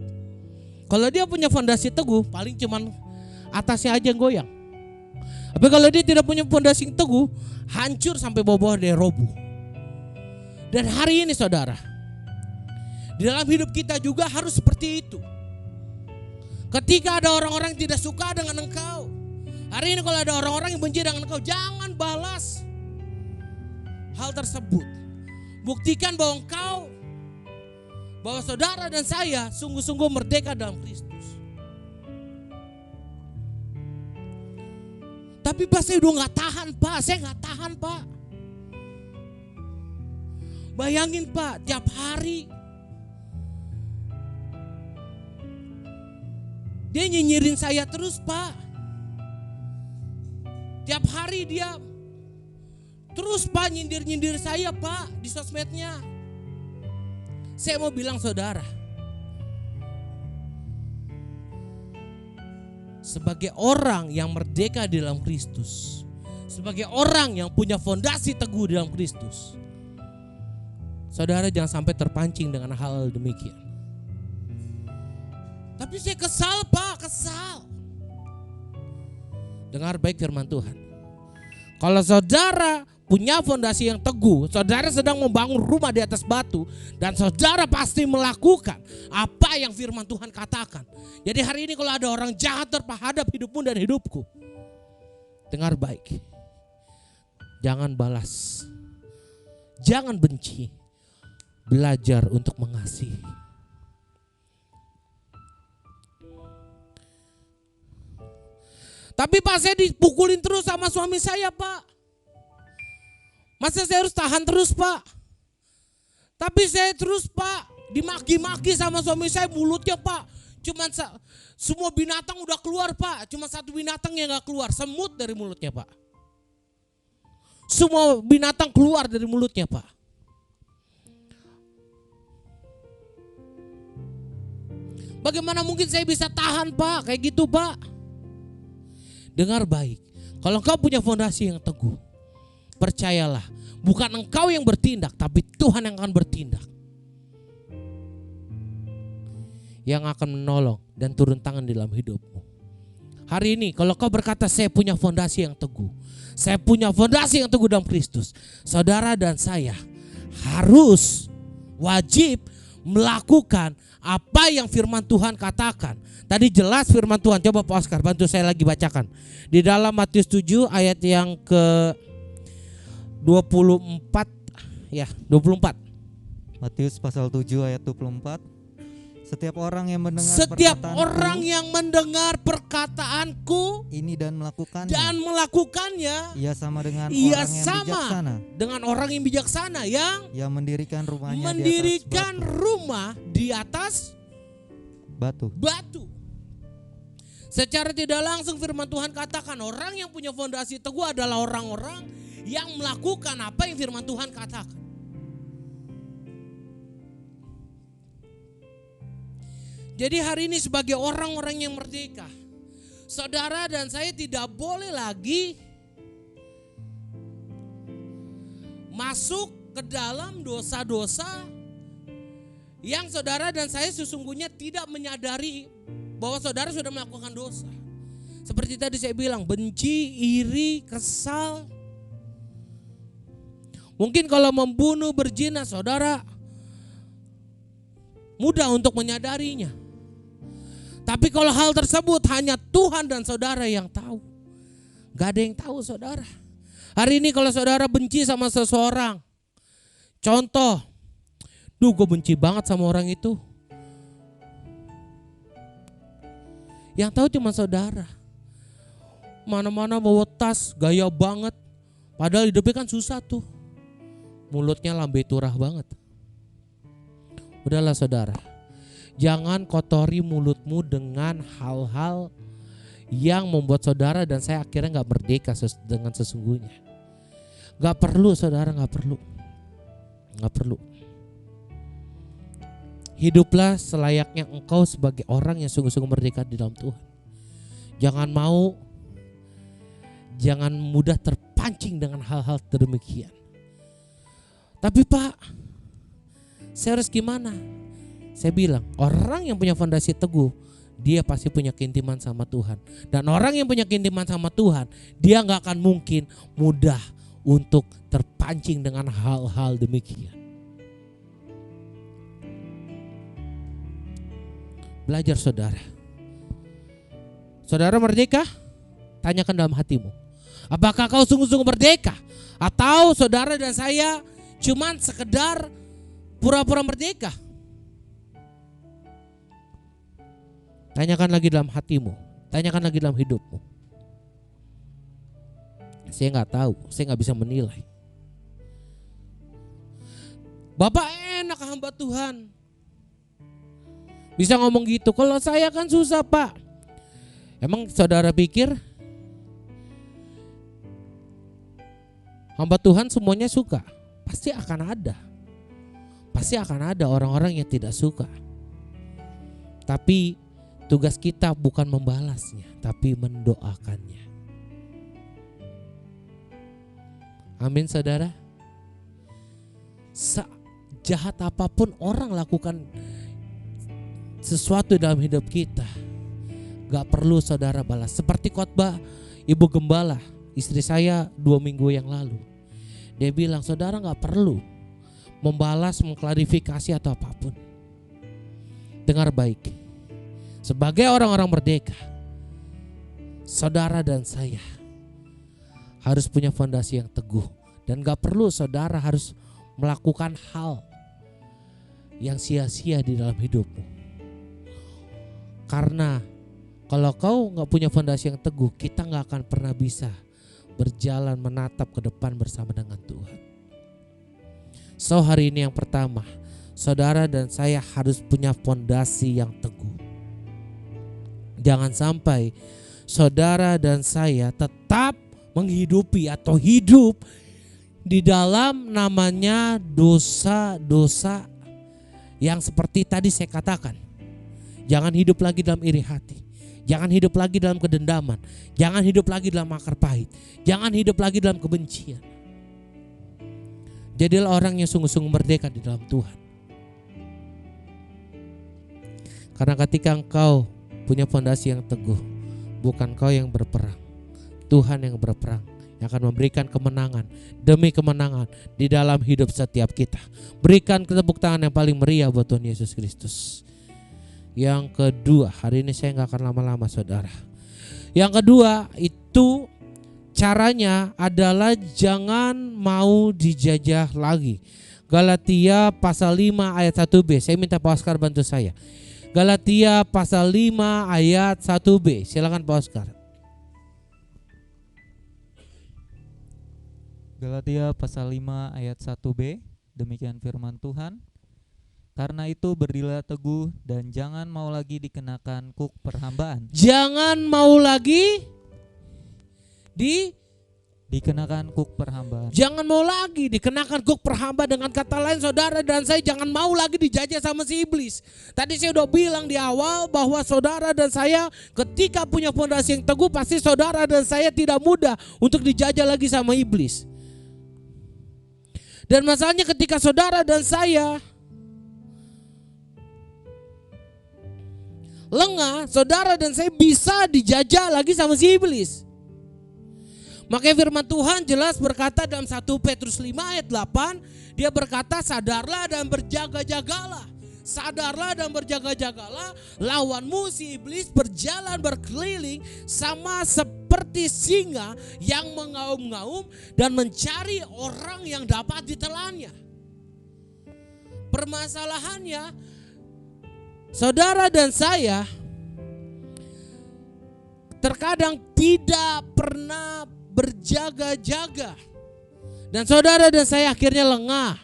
Kalau dia punya fondasi teguh, paling cuman atasnya aja yang goyang. Tapi kalau dia tidak punya fondasi yang teguh, hancur sampai bawah-bawah dia roboh. Dan hari ini saudara, di dalam hidup kita juga harus seperti itu. Ketika ada orang-orang yang tidak suka dengan engkau, hari ini kalau ada orang-orang yang benci dengan engkau, jangan balas hal tersebut. Buktikan bahwa engkau, bahwa saudara dan saya sungguh-sungguh merdeka dalam Kristus. Tapi Pak, saya udah gak tahan Pak, saya gak tahan Pak. Bayangin Pak, tiap hari dia nyinyirin saya terus Pak. Tiap hari dia terus Pak nyindir-nyindir saya Pak di sosmednya. Saya mau bilang saudara, sebagai orang yang merdeka di dalam Kristus, sebagai orang yang punya fondasi teguh di dalam Kristus, saudara jangan sampai terpancing dengan hal demikian. Tapi saya kesal Pak, kesal. Dengar baik firman Tuhan. Kalau saudara punya fondasi yang teguh, saudara sedang membangun rumah di atas batu, dan saudara pasti melakukan apa yang firman Tuhan katakan. Jadi hari ini kalau ada orang jahat terhadap hidupmu dan hidupku, dengar baik, jangan balas, jangan benci. belajar untuk mengasihi. Tapi Pak, saya dipukulin terus sama suami saya, Pak. Masa saya harus tahan terus, Pak? Tapi saya terus, Pak, dimaki-maki sama suami saya, mulutnya, Pak. Cuman semua binatang udah keluar, Pak. Cuma satu binatang yang gak keluar, semut dari mulutnya, Pak. Semua binatang keluar dari mulutnya, Pak. Bagaimana mungkin saya bisa tahan, Pak? Kayak gitu, Pak. Dengar baik, kalau engkau punya fondasi yang teguh, percayalah, bukan engkau yang bertindak, tapi Tuhan yang akan bertindak, yang akan menolong dan turun tangan di dalam hidupmu. Hari ini kalau kau berkata saya punya fondasi yang teguh, saya punya fondasi yang teguh dalam Kristus, saudara dan saya harus wajib melakukan apa yang firman Tuhan katakan. Tadi jelas firman Tuhan, coba Pak Oscar bantu saya lagi bacakan. Di dalam Matius 7 ayat yang ke 24 ya, 24. Matius pasal 7 ayat 24. Setiap orang yang mendengar perkataanku ini dan melakukannya, ia sama dengan orang yang bijaksana yang mendirikan rumahnya rumah di atas batu. Secara tidak langsung firman Tuhan katakan orang yang punya fondasi teguh adalah orang-orang yang melakukan apa yang firman Tuhan katakan. Jadi hari ini sebagai orang-orang yang merdeka, saudara dan saya tidak boleh lagi masuk ke dalam dosa-dosa yang saudara dan saya sesungguhnya tidak menyadari bahwa saudara sudah melakukan dosa. Seperti tadi saya bilang, benci, iri, kesal. Mungkin kalau membunuh, berzina, saudara mudah untuk menyadarinya. Tapi kalau hal tersebut hanya Tuhan dan saudara yang tahu. Gak ada yang tahu, saudara. Hari ini kalau saudara benci sama seseorang, contoh, gue benci banget sama orang itu. Yang tahu cuma saudara. Mana-mana bawa tas, gaya banget. Padahal hidupnya kan susah tuh. Mulutnya lambe turah banget. Udahlah saudara. Jangan kotori mulutmu dengan hal-hal yang membuat saudara dan saya akhirnya gak merdeka dengan sesungguhnya. Gak perlu saudara, gak perlu. Gak perlu. Hiduplah selayaknya engkau sebagai orang yang sungguh-sungguh merdeka di dalam Tuhan. Jangan mudah terpancing dengan hal-hal demikian. Tapi Pak, saya harus gimana? Saya bilang, orang yang punya fondasi teguh, dia pasti punya keintiman sama Tuhan. Dan orang yang punya keintiman sama Tuhan, dia gak akan mungkin mudah untuk terpancing dengan hal-hal demikian. Belajar saudara. Saudara merdeka? Tanyakan dalam hatimu. Apakah kau sungguh-sungguh merdeka? Atau saudara dan saya cuman sekedar pura-pura merdeka? Tanyakan lagi dalam hatimu. Tanyakan lagi dalam hidupmu. Saya gak tahu. Saya gak bisa menilai. Bapak enak hamba Tuhan. Bisa ngomong gitu. Kalau saya kan susah Pak. Emang saudara pikir hamba Tuhan semuanya suka? Pasti akan ada. Pasti akan ada orang-orang yang tidak suka. Tapi tugas kita bukan membalasnya, tapi mendoakannya. Amin saudara. Sejahat apapun orang lakukan sesuatu dalam hidup kita, gak perlu saudara balas. Seperti khotbah Ibu Gembala, istri saya 2 minggu yang lalu. Dia bilang saudara gak perlu membalas, mengklarifikasi atau apapun. Dengar baik. Sebagai orang-orang merdeka, saudara dan saya harus punya fondasi yang teguh. Dan gak perlu saudara harus melakukan hal yang sia-sia di dalam hidupmu. Karena kalau kau gak punya fondasi yang teguh, kita gak akan pernah bisa berjalan menatap ke depan bersama dengan Tuhan. So hari ini yang pertama, saudara dan saya harus punya fondasi yang teguh. Jangan sampai saudara dan saya tetap menghidupi atau hidup di dalam namanya dosa-dosa yang seperti tadi saya katakan. Jangan hidup lagi dalam iri hati. Jangan hidup lagi dalam kedendaman. Jangan hidup lagi dalam akar pahit. Jangan hidup lagi dalam kebencian. Jadilah orang yang sungguh-sungguh merdeka di dalam Tuhan. Karena ketika engkau punya fondasi yang teguh, bukan kau yang berperang, Tuhan yang berperang, yang akan memberikan kemenangan demi kemenangan di dalam hidup setiap kita. Berikan tepuk tangan yang paling meriah buat Tuhan Yesus Kristus. Yang kedua, hari ini saya gak akan lama-lama saudara. Yang kedua itu caranya adalah jangan mau dijajah lagi. Galatia pasal 5 ayat 1b. Saya minta Pak Oscar bantu saya. Galatia pasal 5 ayat 1b. Silakan Pak Oscar. Galatia pasal 5 ayat 1b. Demikian firman Tuhan. Karena itu berdirilah teguh dan jangan mau lagi dikenakan kuk perhambaan. Jangan mau lagi dikenakan kuk perhambaan. Jangan mau lagi dikenakan kuk perhambaan. Dengan kata lain saudara dan saya jangan mau lagi dijajah sama si iblis. Tadi saya udah bilang di awal bahwa saudara dan saya ketika punya fondasi yang teguh, pasti saudara dan saya tidak mudah untuk dijajah lagi sama iblis. Dan masalahnya ketika saudara dan saya lengah, saudara dan saya bisa dijajah lagi sama si iblis. Makanya firman Tuhan jelas berkata dalam 1 Petrus 5 ayat 8, dia berkata sadarlah dan berjaga-jagalah. Sadarlah dan berjaga-jagalah, lawanmu si iblis berjalan berkeliling sama seperti singa yang mengaum-ngaum dan mencari orang yang dapat ditelannya. Permasalahannya, saudara dan saya terkadang tidak pernah berjaga-jaga. Dan saudara dan saya akhirnya lengah.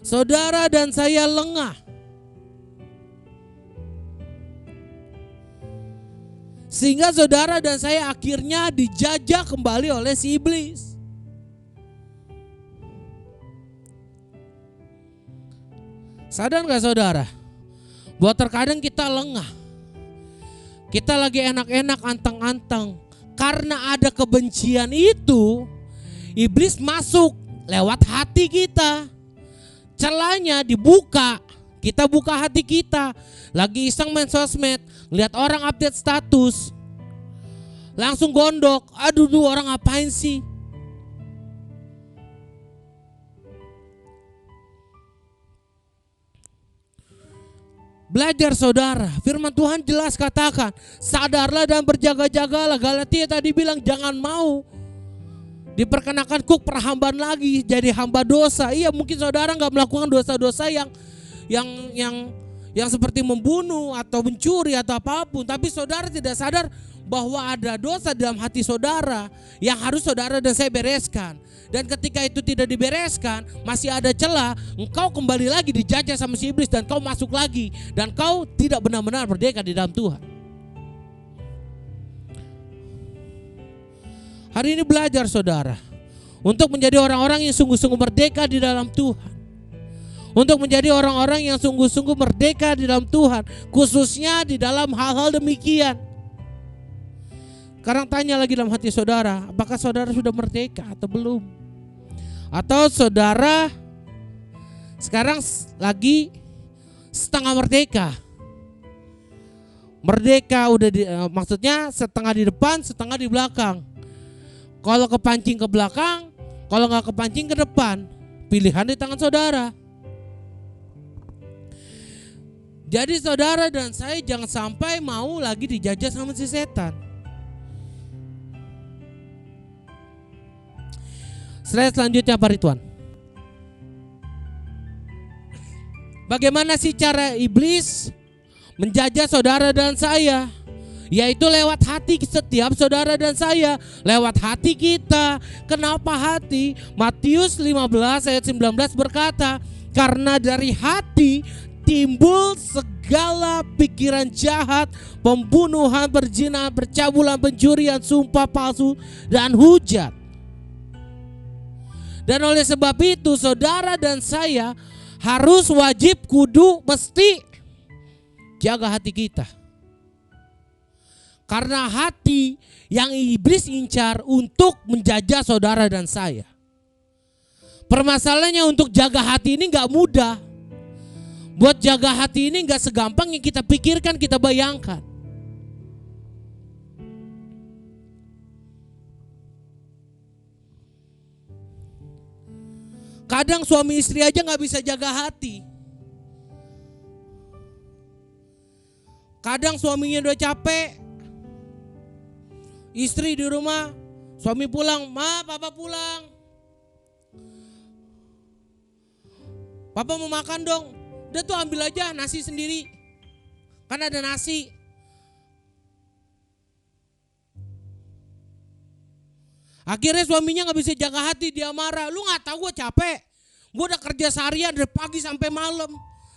Saudara dan saya lengah. Sehingga saudara dan saya akhirnya dijajah kembali oleh si iblis. Sadar gak saudara? Bahwa terkadang kita lengah. Kita lagi enak-enak anteng-anteng. Karena ada kebencian itu, iblis masuk lewat hati kita. Celahnya dibuka. Kita buka hati kita. Lagi iseng main sosmed, lihat orang update status, langsung gondok. Aduh, orang ngapain sih? Belajar saudara, firman Tuhan jelas katakan, sadarlah dan berjaga-jagalah. Galatia tadi bilang jangan mau diperkenakan kuk perhambaan lagi, jadi hamba dosa. Iya, mungkin saudara nggak melakukan dosa-dosa yang seperti membunuh atau mencuri atau apapun, tapi saudara tidak sadar bahwa ada dosa dalam hati saudara yang harus saudara dan saya bereskan. Dan ketika itu tidak dibereskan, masih ada celah, engkau kembali lagi dijajah sama si iblis dan kau masuk lagi. Dan kau tidak benar-benar merdeka di dalam Tuhan. Hari ini belajar saudara, untuk menjadi orang-orang yang sungguh-sungguh merdeka di dalam Tuhan. Untuk menjadi orang-orang yang sungguh-sungguh merdeka di dalam Tuhan, khususnya di dalam hal-hal demikian. Sekarang tanya lagi dalam hati saudara, apakah saudara sudah merdeka atau belum? Atau saudara sekarang lagi setengah merdeka? Merdeka udah maksudnya setengah di depan, setengah di belakang. Kalau kepancing ke belakang, kalau nggak kepancing ke depan, pilihan di tangan saudara. Jadi saudara dan saya jangan sampai mau lagi dijajah sama si setan. Slide selanjutnya Pak Ridwan. Bagaimana sih cara iblis menjajah saudara dan saya? Yaitu lewat hati setiap saudara dan saya, lewat hati kita. Kenapa hati? Matius 15 ayat 19 berkata, karena dari hati timbul segala pikiran jahat, pembunuhan, perzinahan, percabulan, pencurian, sumpah palsu, dan hujat. Dan oleh sebab itu saudara dan saya harus wajib kudu mesti jaga hati kita. Karena hati yang iblis incar untuk menjajah saudara dan saya. Permasalahannya untuk jaga hati ini gak mudah. Buat jaga hati ini gak segampang yang kita pikirkan, kita bayangkan. Kadang suami istri aja gak bisa jaga hati. Kadang suaminya udah capek, istri di rumah, suami pulang, ma papa pulang, papa mau makan dong. Udah tuh ambil aja nasi sendiri, kan ada nasi. Akhirnya suaminya gak bisa jaga hati, dia marah. Lu gak tahu gue capek, gue udah kerja seharian dari pagi sampai malam,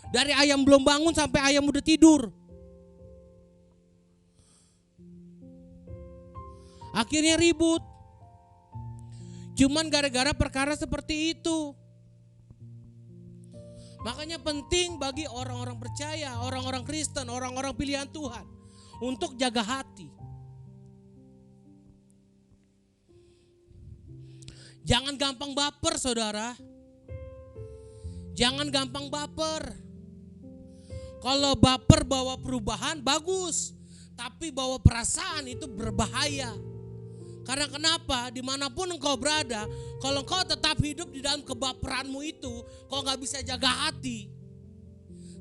dari ayam belum bangun sampai ayam udah tidur. Akhirnya ribut. Cuman gara-gara perkara seperti itu. Makanya penting bagi orang-orang percaya, orang-orang Kristen, orang-orang pilihan Tuhan untuk jaga hati. Jangan gampang baper, saudara. Jangan gampang baper. Kalau baper bawa perubahan bagus, tapi bawa perasaan itu berbahaya. Karena kenapa? Dimanapun engkau berada, kalau engkau tetap hidup di dalam kebaperanmu itu, kau gak bisa jaga hati.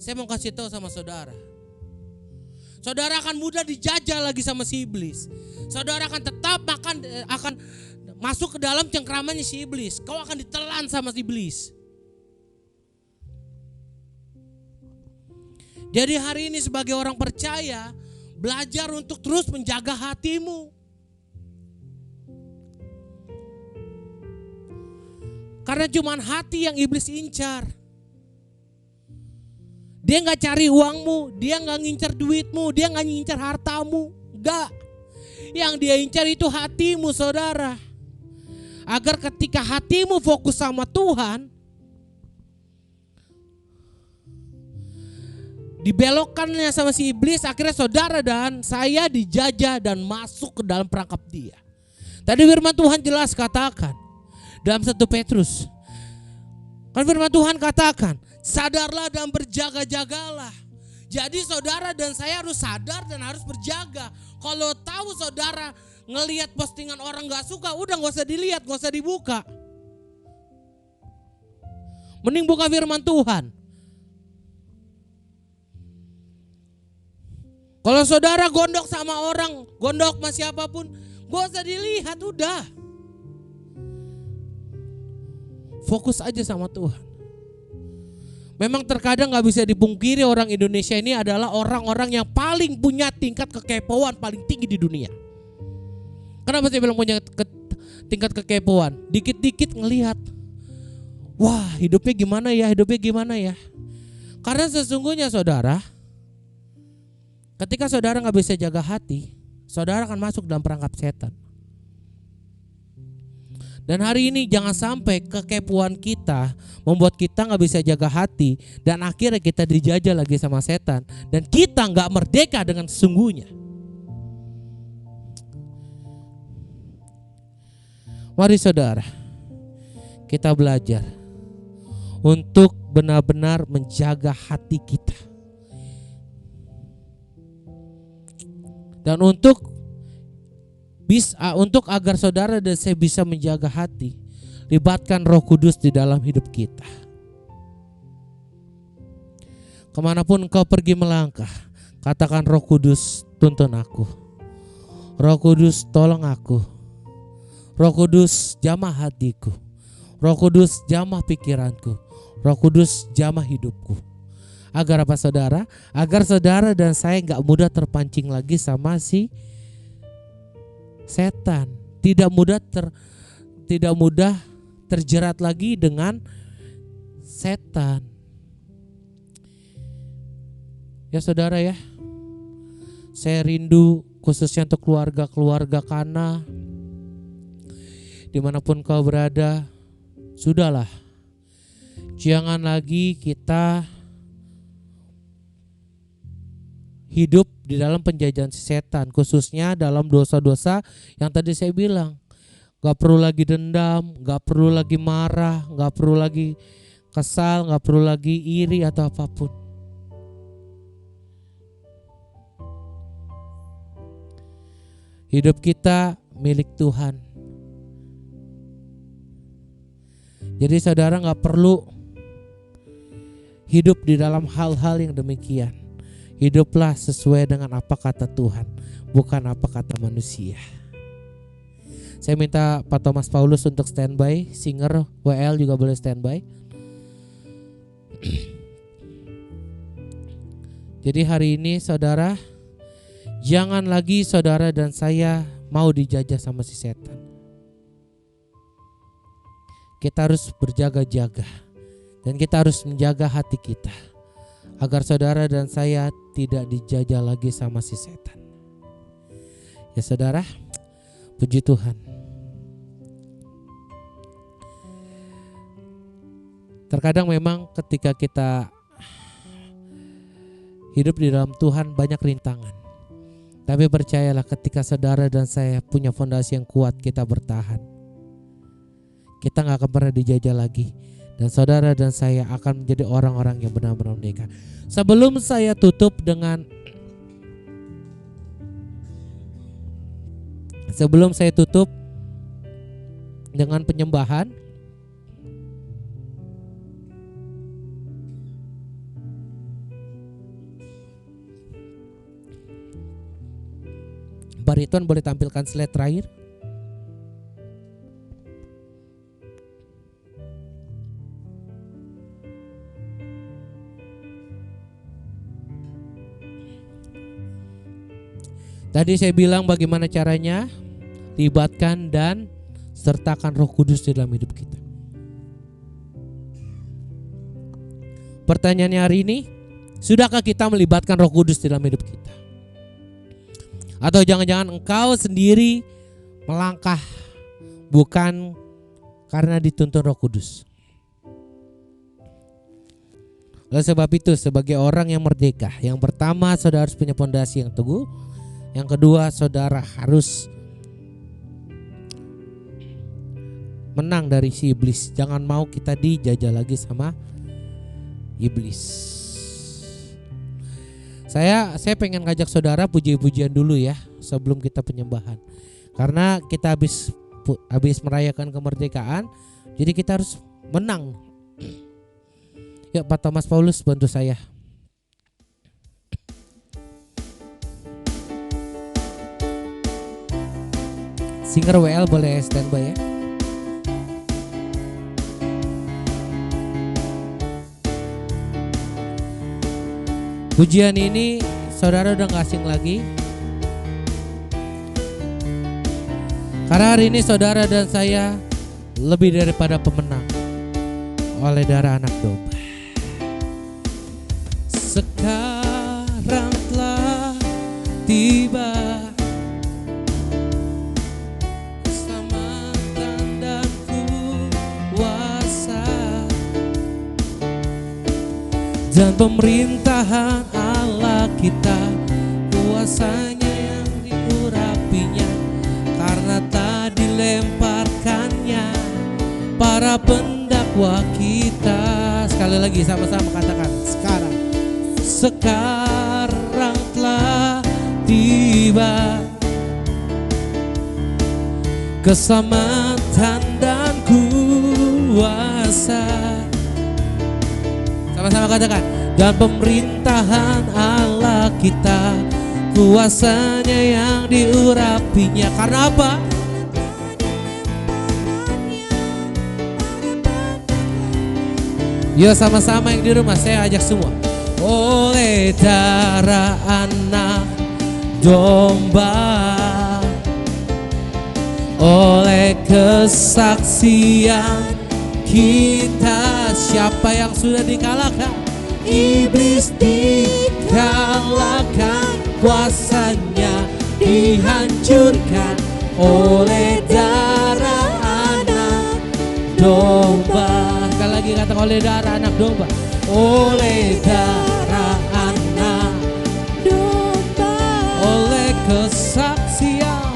Saya mau kasih tahu sama saudara, saudara akan mudah dijajah lagi sama si iblis. Saudara akan tetap akan masuk ke dalam cengkramannya si iblis. Kau akan ditelan sama si iblis. Jadi hari ini sebagai orang percaya, belajar untuk terus menjaga hatimu. Karena cuman hati yang iblis incar. Dia gak cari uangmu, dia gak ngincar duitmu, dia gak ngincar hartamu. Enggak. Yang dia incar itu hatimu, saudara. Agar ketika hatimu fokus sama Tuhan, dibelokkannya sama si iblis, akhirnya saudara dan saya dijajah dan masuk ke dalam perangkap dia. Tadi firman Tuhan jelas katakan dalam 1 Petrus, kan firman Tuhan katakan, sadarlah dan berjaga-jagalah. Jadi saudara dan saya harus sadar dan harus berjaga. Kalau tahu saudara ngelihat postingan orang gak suka, udah gak usah dilihat, gak usah dibuka. Mending buka firman Tuhan. Kalau saudara gondok sama orang, gondok sama siapapun, gak usah dilihat, udah. Fokus aja sama Tuhan. Memang terkadang gak bisa dipungkiri orang Indonesia ini adalah orang-orang yang paling punya tingkat kekepoan paling tinggi di dunia. Kenapa saya bilang punya tingkat kekepoan? Dikit-dikit ngelihat, wah hidupnya gimana ya. Karena sesungguhnya saudara, ketika saudara gak bisa jaga hati, saudara akan masuk dalam perangkap setan. Dan hari ini jangan sampai kekepuan kita membuat kita gak bisa jaga hati, dan akhirnya kita dijajah lagi sama setan, dan kita gak merdeka dengan sesungguhnya. Mari saudara, kita belajar untuk benar-benar menjaga hati kita. Dan untuk agar saudara dan saya bisa menjaga hati, libatkan Roh Kudus di dalam hidup kita. Kemanapun engkau pergi melangkah, katakan, Roh Kudus tuntun aku. Roh Kudus tolong aku. Roh Kudus jamah hatiku. Roh Kudus jamah pikiranku. Roh Kudus jamah hidupku. Agar apa saudara? Agar saudara dan saya gak mudah terpancing lagi sama si setan. Tidak mudah terjerat lagi dengan setan. Ya saudara ya, saya rindu khususnya untuk keluarga-keluarga Kana, dimanapun kau berada, sudahlah, jangan lagi kita hidup di dalam penjajahan setan, khususnya dalam dosa-dosa yang tadi saya bilang. Gak perlu lagi dendam, gak perlu lagi marah, gak perlu lagi kesal, gak perlu lagi iri atau apapun. Hidup kita milik Tuhan. Jadi saudara gak perlu hidup di dalam hal-hal yang demikian. Hiduplah sesuai dengan apa kata Tuhan, bukan apa kata manusia. Saya minta Pak Thomas Paulus untuk standby, singer WL juga boleh standby. Jadi hari ini saudara, jangan lagi saudara dan saya mau dijajah sama si setan. Kita harus berjaga-jaga dan kita harus menjaga hati kita agar saudara dan saya tidak dijajah lagi sama si setan. Ya saudara, puji Tuhan. Terkadang memang ketika kita hidup di dalam Tuhan banyak rintangan. Tapi percayalah, ketika saudara dan saya punya fondasi yang kuat, kita bertahan. Kita gak akan pernah dijajah lagi. Dan saudara dan saya akan menjadi orang-orang yang benar-benar merdeka. Sebelum saya tutup dengan penyembahan, Bariton boleh tampilkan slide terakhir. Tadi saya bilang bagaimana caranya, libatkan dan sertakan Roh Kudus di dalam hidup kita. Pertanyaannya hari ini, sudahkah kita melibatkan Roh Kudus di dalam hidup kita? Atau jangan-jangan engkau sendiri melangkah bukan karena dituntun Roh Kudus? Oleh sebab itu, sebagai orang yang merdeka, yang pertama saudara harus punya fondasi yang teguh. Yang kedua, saudara harus menang dari si iblis. Jangan mau kita dijajah lagi sama iblis. Saya pengen ngajak saudara puji-pujian dulu ya sebelum kita penyembahan. Karena kita habis merayakan kemerdekaan, jadi kita harus menang. Yuk Pak Thomas Paulus bantu saya. Singer WL boleh standby ya. Pujian ini saudara udah gak asing lagi. Karena hari ini saudara dan saya lebih daripada pemenang oleh darah anak domba. Sekarang telah tiba dan pemerintahan Allah kita, kuasanya yang diurapinya, karena tak dilemparkannya para pendakwa kita. Sekali lagi sama-sama katakan, sekarang telah tiba keselamatan dan kuasa. Sama-sama katakan, dan pemerintahan Allah kita, kuasanya yang diurapinya. Karena apa? Yo sama-sama yang di rumah, saya ajak semua. oleh darah anak domba, oleh kesaksian kita. Siapa yang sudah dikalahkan? Iblis dikalahkan, kuasanya dihancurkan oleh darah anak domba. Sekali lagi kata oleh darah anak domba, oleh darah anak domba, oleh kesaksian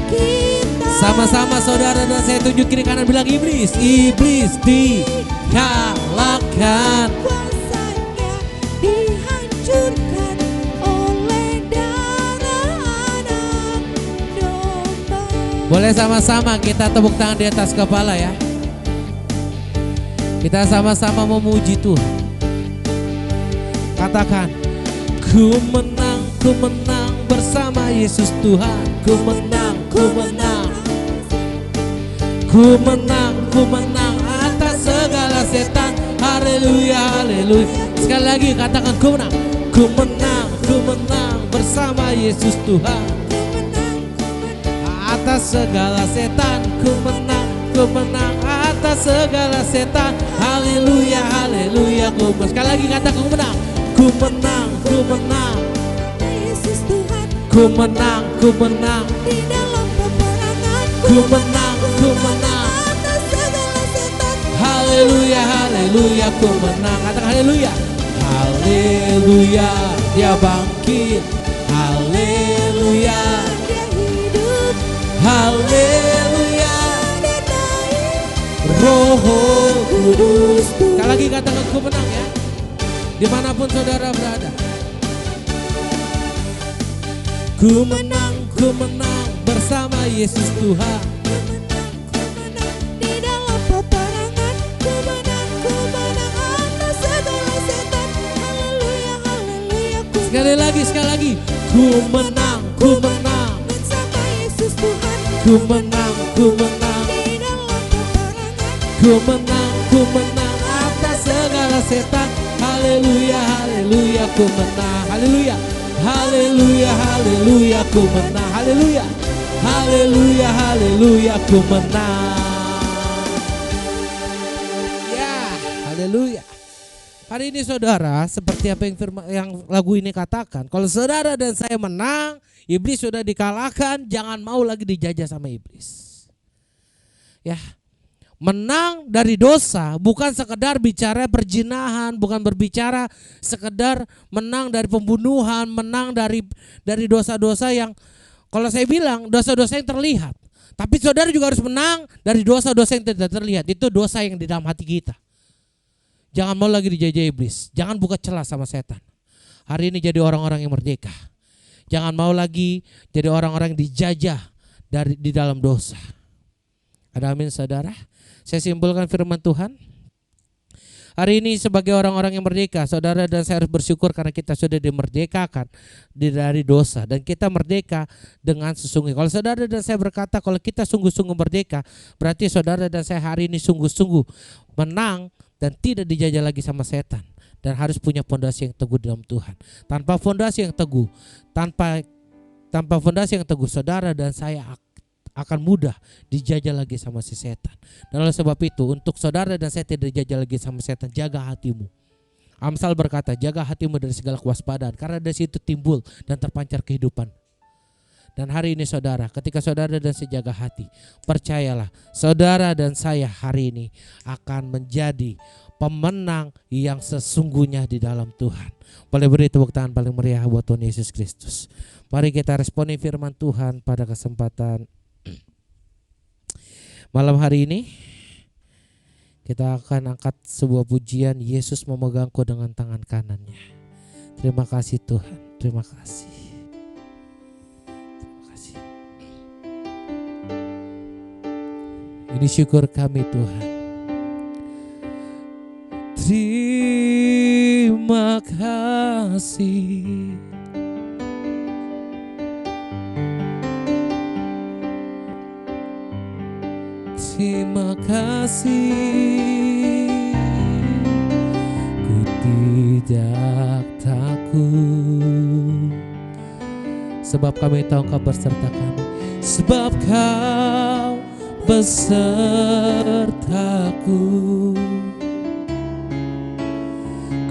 kita. Sama-sama saudara dan saya tunjuk kiri kanan bilang iblis. Iblis dikalahkan, Kuasanya dihancurkan oleh darah anak domba. boleh sama-sama kita tepuk tangan di atas kepala ya. Kita sama-sama memuji Tuhan. Katakan, ku menang bersama Yesus Tuhan. Ku menang, ku menang. Ku menang atas segala setan. Haleluya, haleluya. Sekali lagi katakan, ku menang bersama Yesus Tuhan. Atas segala setan, ku menang atas segala setan. Haleluya, haleluya. Sekali lagi kata ku menang. Ku menang. Yesus Tuhan, Ku menang. di dalam peperangan. Ku menang. Atas segala setan. Haleluya, haleluya. Ku menang. Katakan haleluya. Haleluya, dia bangkit. Haleluya, Dia hidup. haleluya. Dia naik. Roh Kudus. Kudus. Sekali lagi katakan ku menang ya. Dimanapun saudara berada. Ku menang bersama Yesus Tuhan. Ku menang di dalam peperangan. Ku menang atas segala setan. Haleluya, haleluya. Sekali lagi. Ku menang bersama Yesus Tuhan. Ku menang Di dalam peperangan. Ku menang atas segala setan. Haleluya, haleluya. Ku menang. Haleluya. Haleluya, haleluya. Ku menang. Haleluya. Haleluya, haleluya. Ku menang. Ya, haleluya. Hari ini saudara, seperti apa yang lagu ini katakan, kalau saudara dan saya menang, iblis sudah dikalahkan, jangan mau lagi dijajah sama iblis. Ya, menang dari dosa bukan sekedar bicara perzinahan, bukan berbicara sekedar menang dari pembunuhan, menang dari dosa-dosa yang kalau saya bilang dosa-dosa yang terlihat. Tapi saudara juga harus menang dari dosa-dosa yang tidak terlihat. Itu dosa yang di dalam hati kita. Jangan mau lagi dijajah iblis. Jangan buka celah sama setan. Hari ini jadi orang-orang yang merdeka. Jangan mau lagi jadi orang-orang yang dijajah di dalam dosa. Ada amin saudara? Saya simpulkan firman Tuhan. Hari ini sebagai orang-orang yang merdeka, saudara dan saya harus bersyukur karena kita sudah dimerdekakan dari dosa. Dan kita merdeka dengan sesungguhnya. Kalau saudara dan saya berkata kalau kita sungguh-sungguh merdeka, berarti saudara dan saya hari ini sungguh-sungguh menang dan tidak dijajah lagi sama setan. Dan harus punya fondasi yang teguh dalam Tuhan. Tanpa fondasi yang teguh, tanpa fondasi yang teguh, saudara dan saya akan mudah dijajah lagi sama si setan. Dan oleh sebab itu, untuk saudara dan saya tidak dijajah lagi sama setan, jaga hatimu. Amsal berkata, jaga hatimu dari segala kewaspadaan, karena dari situ timbul dan terpancar kehidupan. Dan hari ini saudara, ketika saudara dan saya jaga hati, percayalah, saudara dan saya hari ini akan menjadi pemenang yang sesungguhnya di dalam Tuhan. Boleh beri tepuk tangan paling meriah buat Tuhan Yesus Kristus. Mari kita responi firman Tuhan pada kesempatan malam hari ini. Kita akan angkat sebuah pujian, Yesus memegangku dengan tangan kanannya. Terima kasih Tuhan, terima kasih. Terima kasih. Ini syukur kami Tuhan. Terima kasih. Terima kasih. Sebab kami tahu Engkau beserta kami. Sebab Kau besertaku,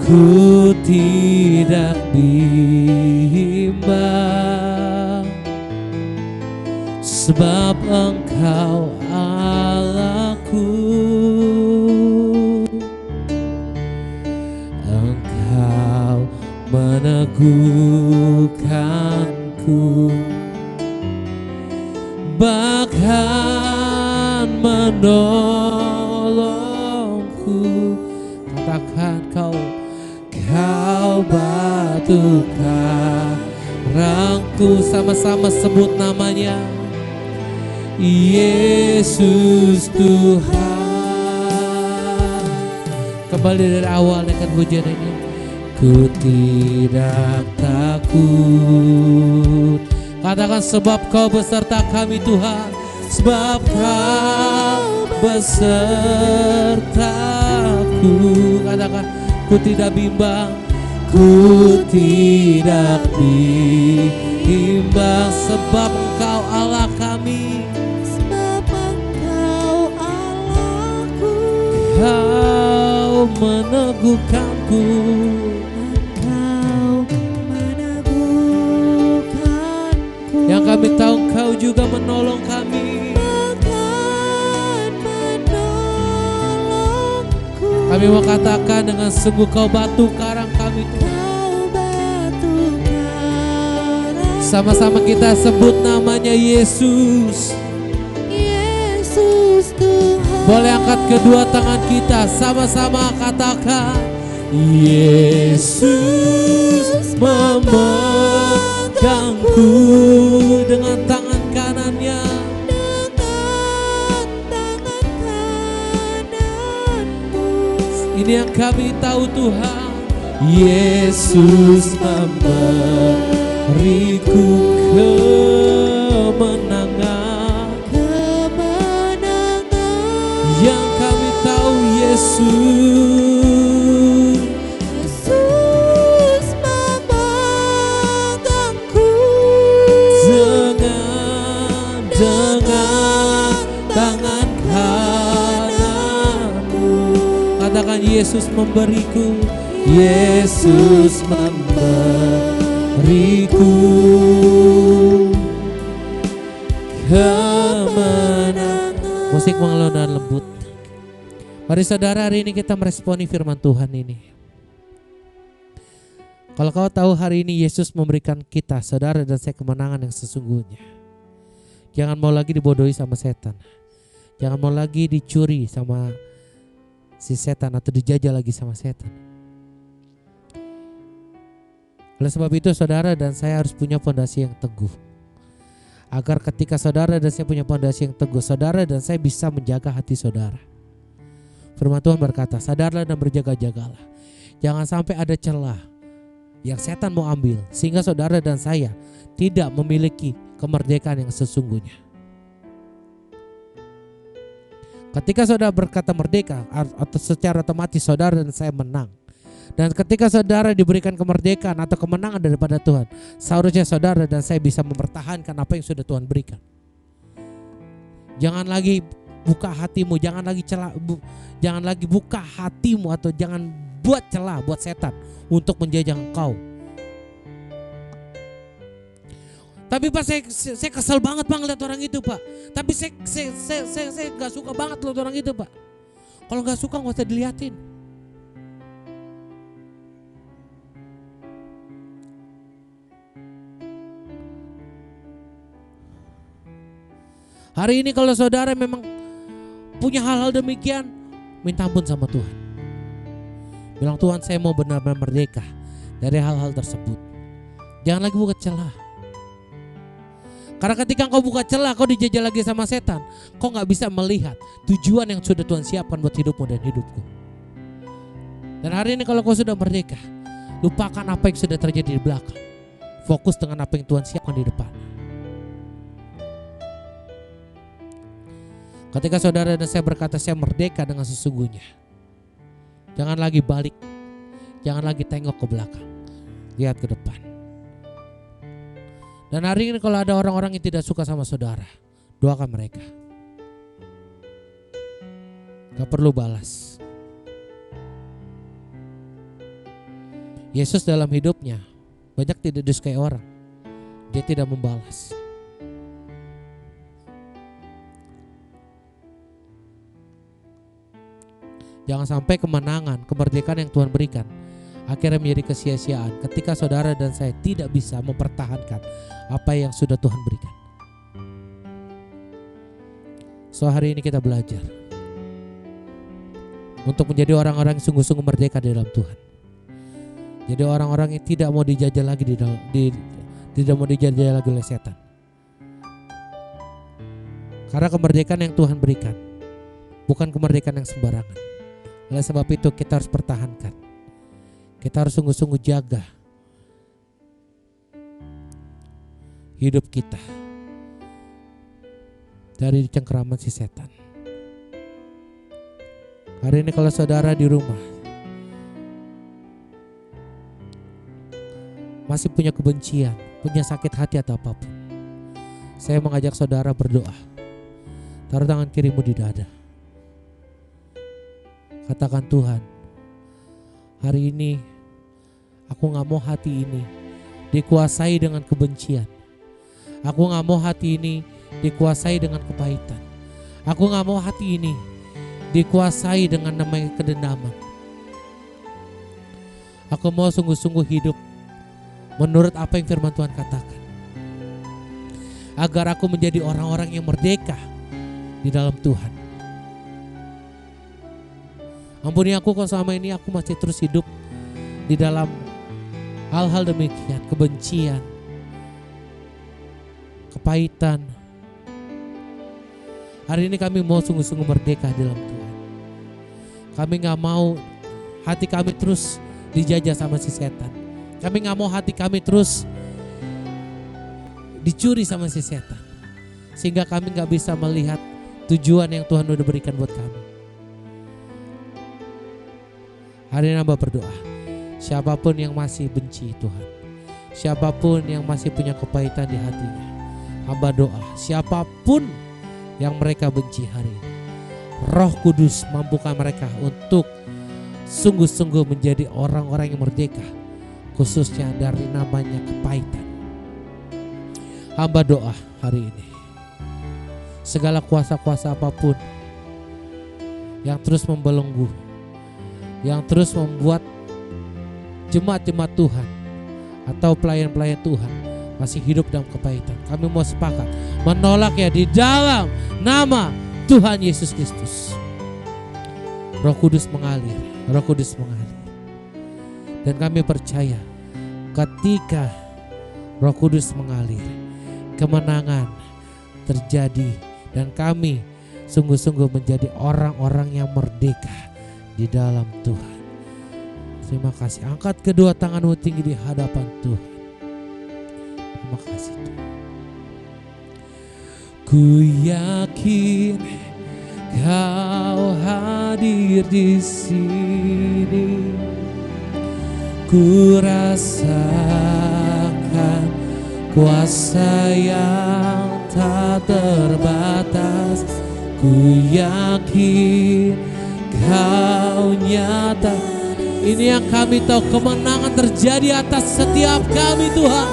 ku tidak bimbang. Sebab Engkau Allahku, Engkau meneguhkanku, bahkan menolongku. Katakan Kau batu karangku. Sama-sama sebut namanya. Yesus Tuhan. Kembali dari awal dengan pujian ini. Ku tidak takut. Katakan sebab Kau beserta kami Tuhan. Sebab Kau besertaku. Katakan ku tidak bimbang. Ku tidak bimbang. Sebab Engkau Allah kami. Sebab Engkau Allahku, Kau meneguhkanku. Engkau meneguhkanku, Yang kami tahu Engkau juga menolong kami. bahkan menolongku. Kami mau katakan dengan sungguh Kau batu karang kami Tuhan. Kau batu karang, Sama-sama kita sebut namanya Yesus. Yesus Tuhan. Boleh angkat kedua tangan kita, sama-sama katakan Yesus memegangku dengan tangan kanannya. Dengan tangan kananmu, Ini yang kami tahu Tuhan. Yesus memberiku kemenangan. kemenangan. Yang kami tahu Yesus Yesus memegangku dengan tangan kananmu. Katakan Yesus memberiku. Yesus memberiku kemenangan. Musik mengalun dan lembut. Mari saudara, hari ini kita meresponi firman Tuhan ini. Kalau kau tahu hari ini Yesus memberikan kita, saudara dan saya, kemenangan yang sesungguhnya. Jangan mau lagi dibodohi sama setan. Jangan mau lagi dicuri sama si setan atau dijajah lagi sama setan. Oleh sebab itu saudara dan saya harus punya fondasi yang teguh. Agar ketika saudara dan saya punya fondasi yang teguh, saudara dan saya bisa menjaga hati saudara. Firman Tuhan berkata, sadarlah dan berjaga-jagalah. Jangan sampai ada celah yang setan mau ambil, sehingga saudara dan saya tidak memiliki kemerdekaan yang sesungguhnya. Ketika saudara berkata merdeka, atau secara otomatis saudara dan saya menang. Dan ketika saudara diberikan kemerdekaan atau kemenangan daripada Tuhan, seharusnya saudara dan saya bisa mempertahankan apa yang sudah Tuhan berikan. Jangan lagi buka hatimu, jangan lagi buka hatimu atau jangan buat celah buat setan untuk menjajah engkau. Tapi Pak, saya kesel banget Pak ngeliat orang itu Pak. Tapi saya gak suka banget lihat orang itu Pak. Kalau gak suka gak usah diliatin. Hari ini kalau saudara memang punya hal-hal demikian, minta ampun sama Tuhan. Bilang, Tuhan saya mau benar-benar merdeka dari hal-hal tersebut. Jangan lagi buka celah. Karena ketika engkau buka celah, kau dijajah lagi sama setan. Kau gak bisa melihat tujuan yang sudah Tuhan siapkan buat hidupmu dan hidupku. Dan hari ini kalau kau sudah merdeka, lupakan apa yang sudah terjadi di belakang. Fokus dengan apa yang Tuhan siapkan di depan. Ketika saudara dan saya berkata saya merdeka dengan sesungguhnya, jangan lagi balik, jangan lagi tengok ke belakang, lihat ke depan. Dan hari ini kalau ada orang-orang yang tidak suka sama saudara, doakan mereka. Gak perlu balas. Yesus dalam hidupnya banyak tidak disukai orang. Dia tidak membalas. Jangan sampai kemenangan, kemerdekaan yang Tuhan berikan akhirnya menjadi kesia-siaan ketika saudara dan saya tidak bisa mempertahankan apa yang sudah Tuhan berikan. So hari ini kita belajar untuk menjadi orang-orang yang sungguh-sungguh merdeka di dalam Tuhan. Jadi orang-orang yang tidak mau dijajah lagi tidak mau dijajah lagi oleh setan. Karena kemerdekaan yang Tuhan berikan bukan kemerdekaan yang sembarangan. Oleh sebab itu kita harus pertahankan. Kita harus sungguh-sungguh jaga hidup kita dari cengkeraman si setan. Hari ini kalau saudara di rumah masih punya kebencian, punya sakit hati atau apapun, saya mengajak saudara berdoa. Taruh tangan kirimu di dada. Katakan, Tuhan, hari ini aku gak mau hati ini dikuasai dengan kebencian. Aku gak mau hati ini dikuasai dengan kepahitan. Aku gak mau hati ini dikuasai dengan namanya kedendaman. Aku mau sungguh-sungguh hidup menurut apa yang firman Tuhan katakan, agar aku menjadi orang-orang yang merdeka di dalam Tuhan. Ampuni aku kalau selama ini aku masih terus hidup di dalam hal-hal demikian, kebencian, kepahitan. Hari ini kami mau sungguh-sungguh merdeka di dalam Tuhan. Kami gak mau hati kami terus dijajah sama si setan. Kami gak mau hati kami terus dicuri sama si setan, sehingga kami gak bisa melihat tujuan yang Tuhan udah berikan buat kami. Hari ini hamba berdoa, siapapun yang masih benci Tuhan, siapapun yang masih punya kepahitan di hatinya, hamba doa, siapapun yang mereka benci hari ini, Roh Kudus mampukan mereka untuk sungguh-sungguh menjadi orang-orang yang merdeka, khususnya dari namanya kepahitan. Hamba doa hari ini, segala kuasa-kuasa apapun yang terus membelenggu, yang terus membuat jemaat-jemaat Tuhan atau pelayan-pelayan Tuhan masih hidup dalam kepahitan, kami mau sepakat menolak ya di dalam nama Tuhan Yesus Kristus. Roh Kudus mengalir, Roh Kudus mengalir. Dan kami percaya ketika Roh Kudus mengalir, kemenangan terjadi dan kami sungguh-sungguh menjadi orang-orang yang merdeka di dalam Tuhan. Terima kasih. Angkat kedua tanganmu tinggi di hadapan Tuhan. Terima kasih Tuhan. Ku yakin Kau hadir di sini. Ku rasakan kuasa yang tak terbatas. Ku yakin Kau nyata. Ini yang kami tahu, kemenangan terjadi atas setiap kami Tuhan.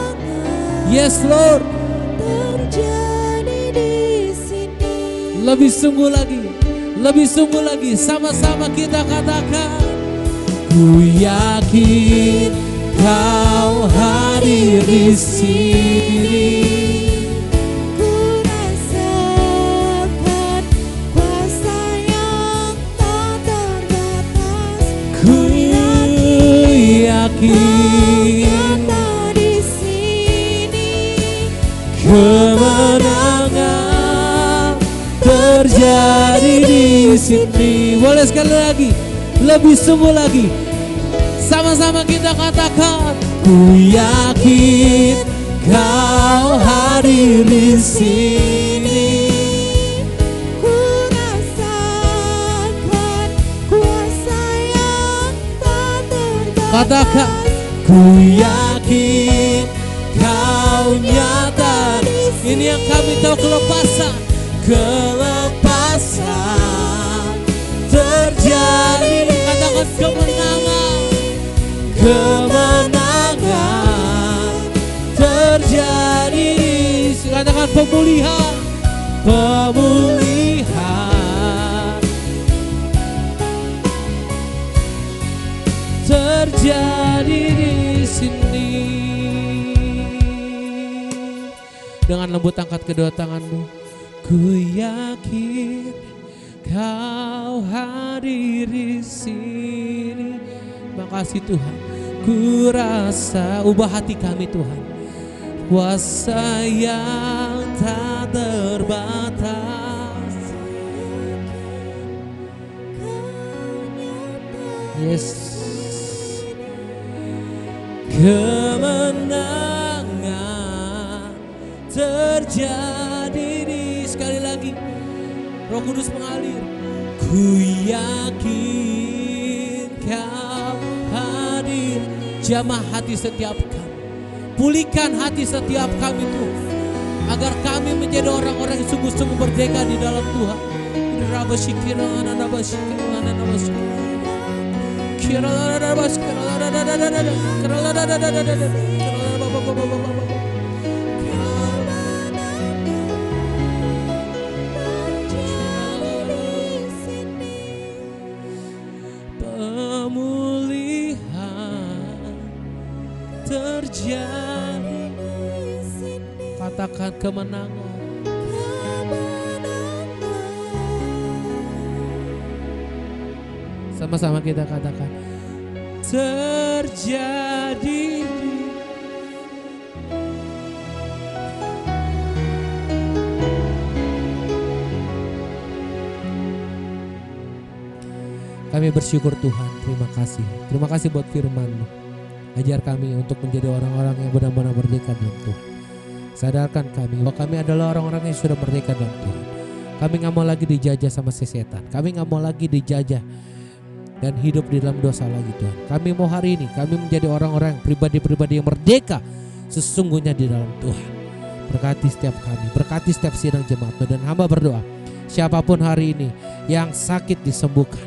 Yes Lord. Lebih sungguh lagi, sama-sama kita katakan. Ku yakin Kau hadir di sini. Ku rasakan kuasa yang tak terbatas. Ku yakin Kau di sini. kemenangan terjadi di sini. Boleh sekali lagi, lebih sungguh lagi. Sama-sama kita katakan. Ku yakin Kau hadir di sini. Ku rasakan kuasa yang tak terbatas. Katakan. Ku yakin Kau nyata Ini yang kami tahu, kelepasan terjadi. Katakan kemenangan terjadi. Katakan pemulihan terjadi di sini. Dengan lembut angkat kedua tanganmu. Ku yakin Kau hadir di sini. Terima kasih Tuhan. Ku rasa ubah hati kami Tuhan. Kuasa yang tak terbatas. Yes. Kemenangan terjadi di, sekali lagi Roh Kudus mengalir. Ku yakin Kau hadir. Jamah hati setiap kami. Pulihkan hati setiap kami Tuhan, agar kami menjadi orang-orang yang sungguh-sungguh merdeka di dalam Tuhan. Pemulihan terjadi. Katakan kemenangan. Sama-sama kita katakan terjadi. Kami bersyukur Tuhan, terima kasih. Terima kasih buat firman-Mu. Ajar kami untuk menjadi orang-orang yang benar-benar merdeka dalam Tuhan. Sadarkan kami bahwa kami adalah orang-orang yang sudah merdeka dalam Tuhan. Kami gak mau lagi dijajah sama si setan. Kami gak mau lagi dijajah dan hidup di dalam dosa lagi Tuhan. Kami mau hari ini kami menjadi orang-orang, pribadi-pribadi yang merdeka sesungguhnya di dalam Tuhan. Berkati setiap kami, berkati setiap sidang jemaat. Dan hamba berdoa, siapapun hari ini yang sakit disembuhkan,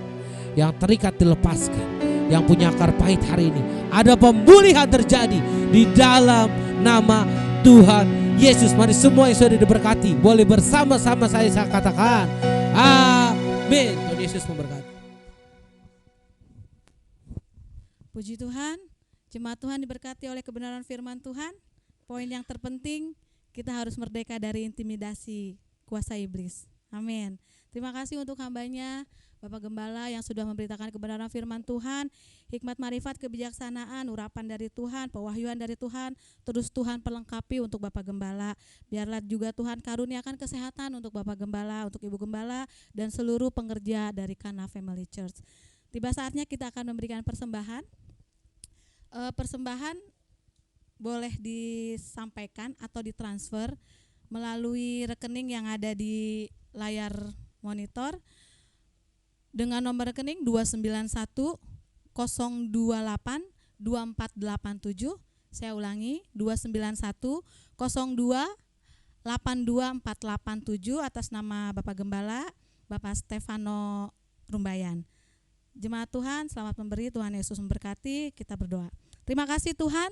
yang terikat dilepaskan, yang punya akar pahit hari ini ada pemulihan terjadi di dalam nama Tuhan Yesus. Mari semua yang sudah diberkati boleh bersama-sama saya katakan amin. Tuhan Yesus memberkati. Puji Tuhan, jemaat Tuhan diberkati oleh kebenaran firman Tuhan. Poin yang terpenting, kita harus merdeka dari intimidasi kuasa iblis. Amin. Terima kasih untuk hambanya Bapak Gembala yang sudah memberitakan kebenaran firman Tuhan, hikmat marifat kebijaksanaan, urapan dari Tuhan, pewahyuan dari Tuhan, terus Tuhan perlengkapi untuk Bapak Gembala. Biarlah juga Tuhan karuniakan kesehatan untuk Bapak Gembala, untuk Ibu Gembala, dan seluruh pengerja dari Kana Family Church. Tiba saatnya kita akan memberikan persembahan. Persembahan boleh disampaikan atau ditransfer melalui rekening yang ada di layar monitor dengan nomor rekening 291 028 2487. Saya ulangi, 291 02 82487 atas nama Bapak Gembala, Bapak Stefano Rumbayan. Jemaat Tuhan, selamat memberi, Tuhan Yesus memberkati. Kita berdoa. Terima kasih Tuhan,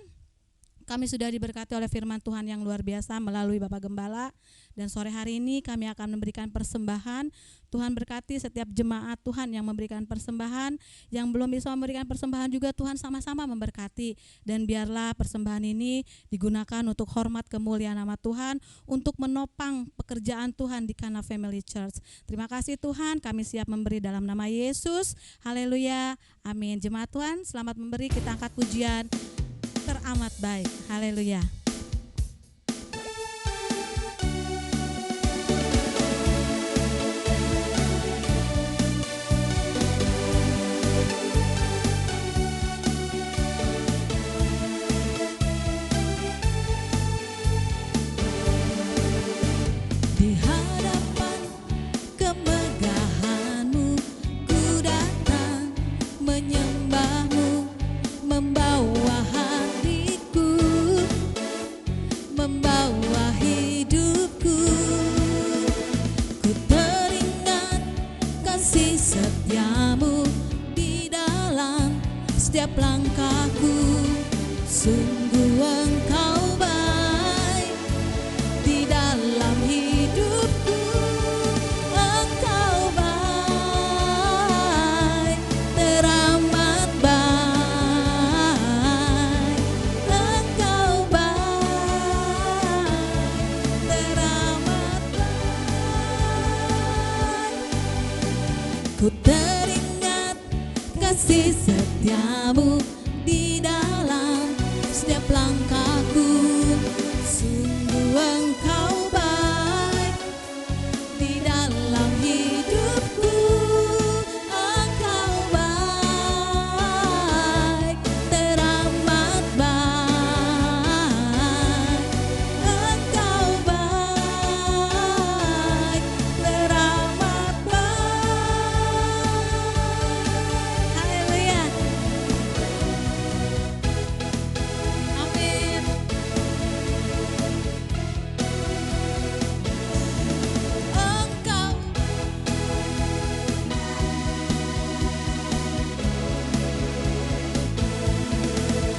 kami sudah diberkati oleh firman Tuhan yang luar biasa melalui Bapak Gembala. Dan sore hari ini kami akan memberikan persembahan. Tuhan berkati setiap jemaat Tuhan yang memberikan persembahan. Yang belum bisa memberikan persembahan juga Tuhan sama-sama memberkati. Dan biarlah persembahan ini digunakan untuk hormat kemuliaan nama Tuhan, untuk menopang pekerjaan Tuhan di Kana Family Church. Terima kasih Tuhan, kami siap memberi dalam nama Yesus. Haleluya, amin. Jemaat Tuhan, selamat memberi, kita angkat pujian teramat baik. Haleluya. Di hadapan kemegahan-Mu ku datang menyembah-Mu, membawa hatiku setiap langkahku. Sungguh Engkau baik di dalam hidupku. Engkau baik, teramat baik. Engkau baik, teramat baik. Ku teringat kasih setiamu di dalam setiap langkahku. Sungguh Engkau baik di dalam hidupku. Engkau baik, teramat baik. Engkau baik, teramat baik. Haleluya. Amin. Engkau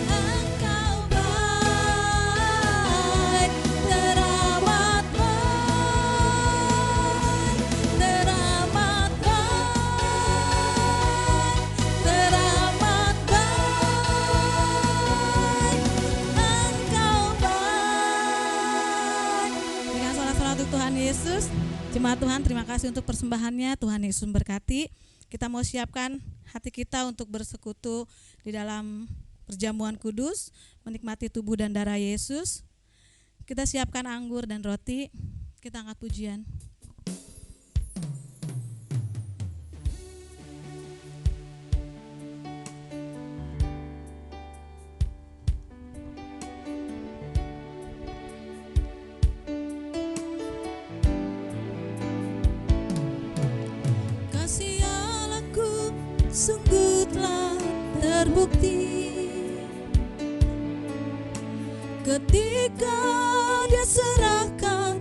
Engkau baik, teramat baik. Teramat baik, teramat baik. Engkau baik. Dengan solat-solat untuk Tuhan Yesus. Jemaat Tuhan, terima kasih untuk persembahannya. Tuhan Yesus memberkati. Kita mau siapkan hati kita untuk bersekutu di dalam perjamuan kudus, menikmati tubuh dan darah Yesus. Kita siapkan anggur dan roti. Kita angkat pujian. Kasih Allahku sungguh telah terbukti ketika Dia serahkan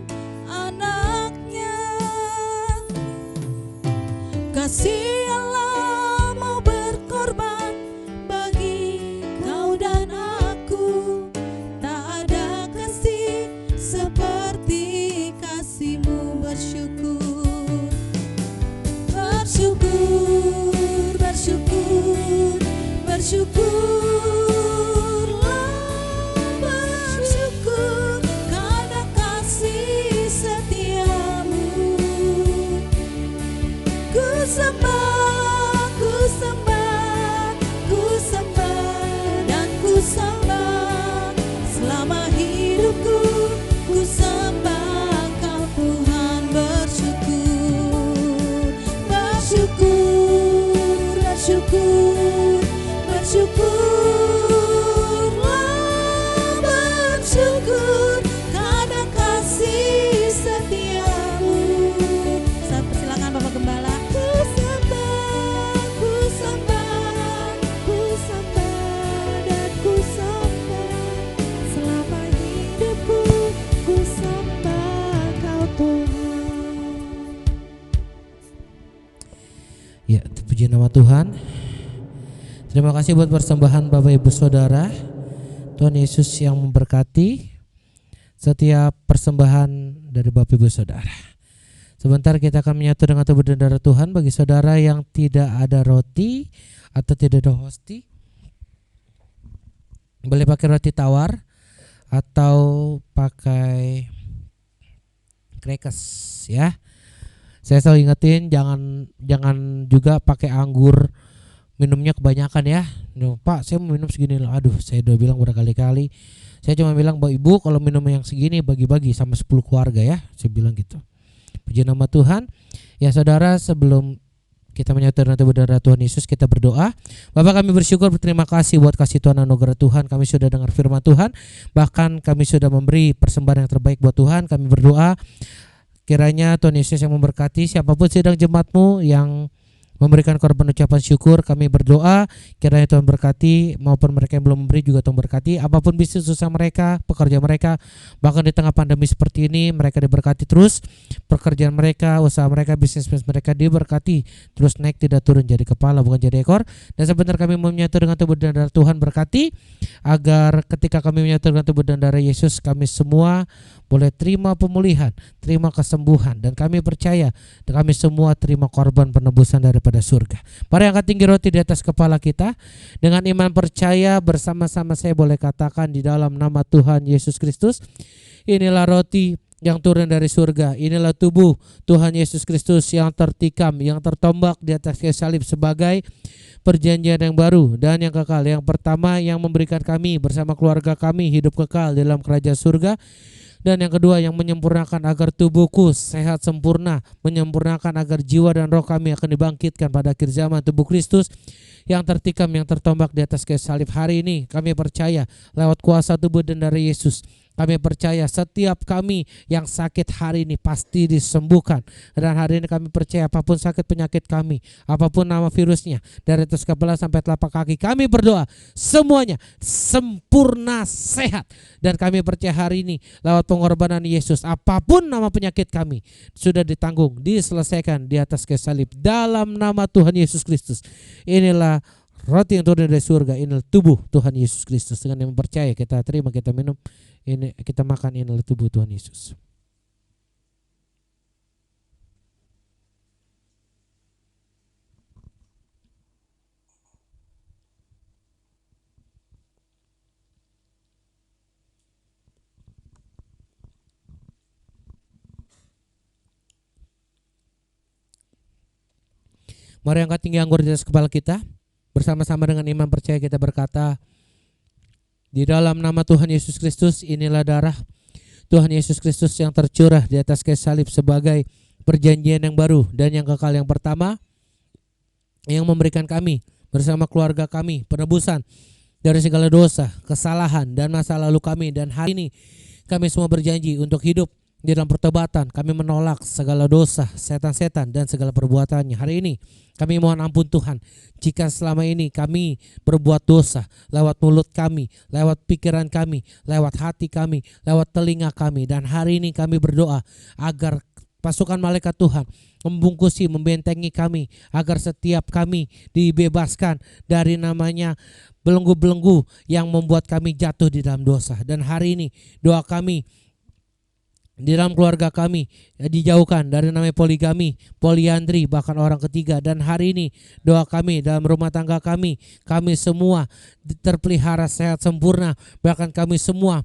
anaknya. Kasih Allah mau berkorban bagi kau dan aku. Tak ada kasih seperti kasih-Mu. Bersyukur, bersyukur, bersyukur, bersyukurlah, bersyukur karena kasih setiamu. Ku sembah, ku sembah, ku sembah dan ku sembah selama hidupku. Ku sembah Kau Tuhan. Bersyukur, bersyukur, bersyukur, bersyukurlah, bersyukur karena kasih setiamu. Saya persilakan Bapak Gembala. Ku sembah, ku sembah, ku sembah dan ku sembah selama hidupku. Ku sembah Kau Tuhan. Ya, terpuji nama Tuhan. Terima kasih buat persembahan Bapak Ibu Saudara. Tuhan Yesus yang memberkati setiap persembahan dari Bapak Ibu Saudara. Sebentar kita akan menyatu dengan tubuh dan darah Tuhan. Bagi saudara yang tidak ada roti atau tidak ada hosti, boleh pakai roti tawar atau pakai crackers ya. Saya selalu ingetin jangan juga pakai anggur, minumnya kebanyakan ya. Pak, saya mau minum segini loh. Aduh, saya udah bilang berkali-kali. Saya cuma bilang, Bapak Ibu kalau minum yang segini bagi-bagi sama 10 keluarga ya. Saya bilang gitu. Puji nama Tuhan. Ya saudara, sebelum kita menyatu dengan tubuh darah Tuhan Yesus, kita berdoa. Bapak, kami bersyukur, berterima kasih buat kasih Tuhan anugerah Tuhan. Kami sudah dengar firman Tuhan, bahkan kami sudah memberi persembahan yang terbaik buat Tuhan. Kami berdoa kiranya Tuhan Yesus yang memberkati siapapun sidang jemaat-Mu yang memberikan korban ucapan syukur. Kami berdoa kiranya Tuhan berkati, maupun mereka yang belum memberi juga Tuhan berkati. Apapun bisnis usaha mereka, pekerja mereka, bahkan di tengah pandemi seperti ini mereka diberkati terus. Pekerjaan mereka, usaha mereka, bisnis mereka diberkati terus, naik tidak turun, jadi kepala bukan jadi ekor. Dan sebentar kami menyatu dengan tubuh dan darah Tuhan, berkati agar ketika kami menyatu dengan tubuh dan darah Yesus, kami semua boleh terima pemulihan, terima kesembuhan, dan kami percaya dan kami semua terima korban penebusan daripada surga. Mari angkat tinggi roti di atas kepala kita. Dengan iman percaya bersama-sama saya boleh katakan di dalam nama Tuhan Yesus Kristus, inilah roti yang turun dari surga, inilah tubuh Tuhan Yesus Kristus yang tertikam, yang tertombak di atas kayu salib sebagai perjanjian yang baru dan yang kekal. Yang pertama yang memberikan kami bersama keluarga kami hidup kekal dalam kerajaan surga. Dan yang kedua yang menyempurnakan agar tubuhku sehat sempurna, menyempurnakan agar jiwa dan roh kami akan dibangkitkan pada akhir zaman, tubuh Kristus yang tertikam, yang tertombak di atas kayu salib. Hari ini kami percaya lewat kuasa tubuh dan darah Yesus, kami percaya setiap kami yang sakit hari ini pasti disembuhkan. Dan hari ini kami percaya apapun sakit penyakit kami, apapun nama virusnya, dari atas kepala sampai telapak kaki, kami berdoa semuanya sempurna sehat. Dan kami percaya hari ini lewat pengorbanan Yesus, apapun nama penyakit kami sudah ditanggung, diselesaikan di atas kayu salib. Dalam nama Tuhan Yesus Kristus, inilah roti yang turun dari surga, inilah tubuh Tuhan Yesus Kristus. Dengan yang percaya kita terima, kita minum, ini kita makan, inilah tubuh Tuhan Yesus. Mari angkat tinggi anggur di atas kepala kita. Bersama-sama dengan iman percaya kita berkata, di dalam nama Tuhan Yesus Kristus, inilah darah Tuhan Yesus Kristus yang tercurah di atas kayu salib sebagai perjanjian yang baru dan yang kekal. Yang pertama yang memberikan kami bersama keluarga kami penebusan dari segala dosa, kesalahan, dan masa lalu kami. Dan hari ini kami semua berjanji untuk hidup di dalam pertobatan. Kami menolak segala dosa, setan-setan, dan segala perbuatannya. Hari ini kami mohon ampun Tuhan, jika selama ini kami berbuat dosa lewat mulut kami, lewat pikiran kami, lewat hati kami, lewat telinga kami. Dan hari ini kami berdoa agar pasukan malaikat Tuhan membungkusi, membentengi kami, agar setiap kami dibebaskan dari namanya belenggu-belenggu yang membuat kami jatuh di dalam dosa. Dan hari ini doa kami di dalam keluarga kami dijauhkan dari namanya poligami, poliandri, bahkan orang ketiga. Dan hari ini doa kami dalam rumah tangga kami semua terpelihara sehat sempurna, bahkan kami semua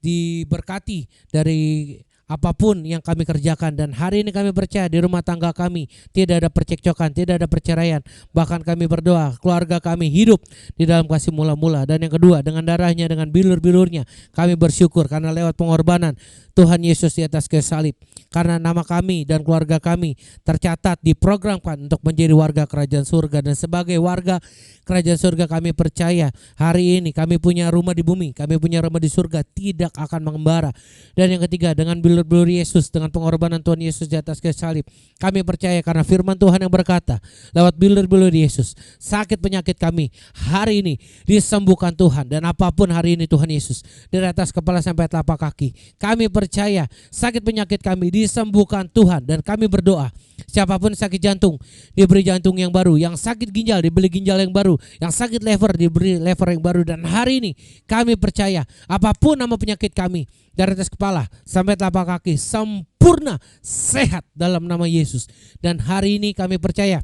diberkati dari apapun yang kami kerjakan. Dan hari ini kami percaya di rumah tangga kami tidak ada percekcokan, tidak ada perceraian. Bahkan kami berdoa keluarga kami hidup di dalam kasih mula-mula. Dan yang kedua, dengan darahnya, dengan bilur-bilurnya, kami bersyukur karena lewat pengorbanan Tuhan Yesus di atas kayu salib, karena nama kami dan keluarga kami tercatat, diprogramkan untuk menjadi warga kerajaan surga. Dan sebagai warga kerajaan surga kami percaya hari ini kami punya rumah di bumi, kami punya rumah di surga, tidak akan mengembara. Dan yang ketiga, dengan bilur-bilur Yesus, dengan pengorbanan Tuhan Yesus di atas kayu salib, kami percaya karena firman Tuhan yang berkata lewat bilur-bilur Yesus, sakit penyakit kami hari ini disembuhkan Tuhan. Dan apapun hari ini Tuhan Yesus, dari atas kepala sampai telapak kaki, kami percaya sakit penyakit kami disembuhkan Tuhan. Dan kami berdoa siapapun sakit jantung diberi jantung yang baru, yang sakit ginjal diberi ginjal yang baru, yang sakit lever diberi lever yang baru. Dan hari ini kami percaya apapun nama penyakit kami dari atas kepala sampai telapak kaki sempurna sehat dalam nama Yesus. Dan hari ini kami percaya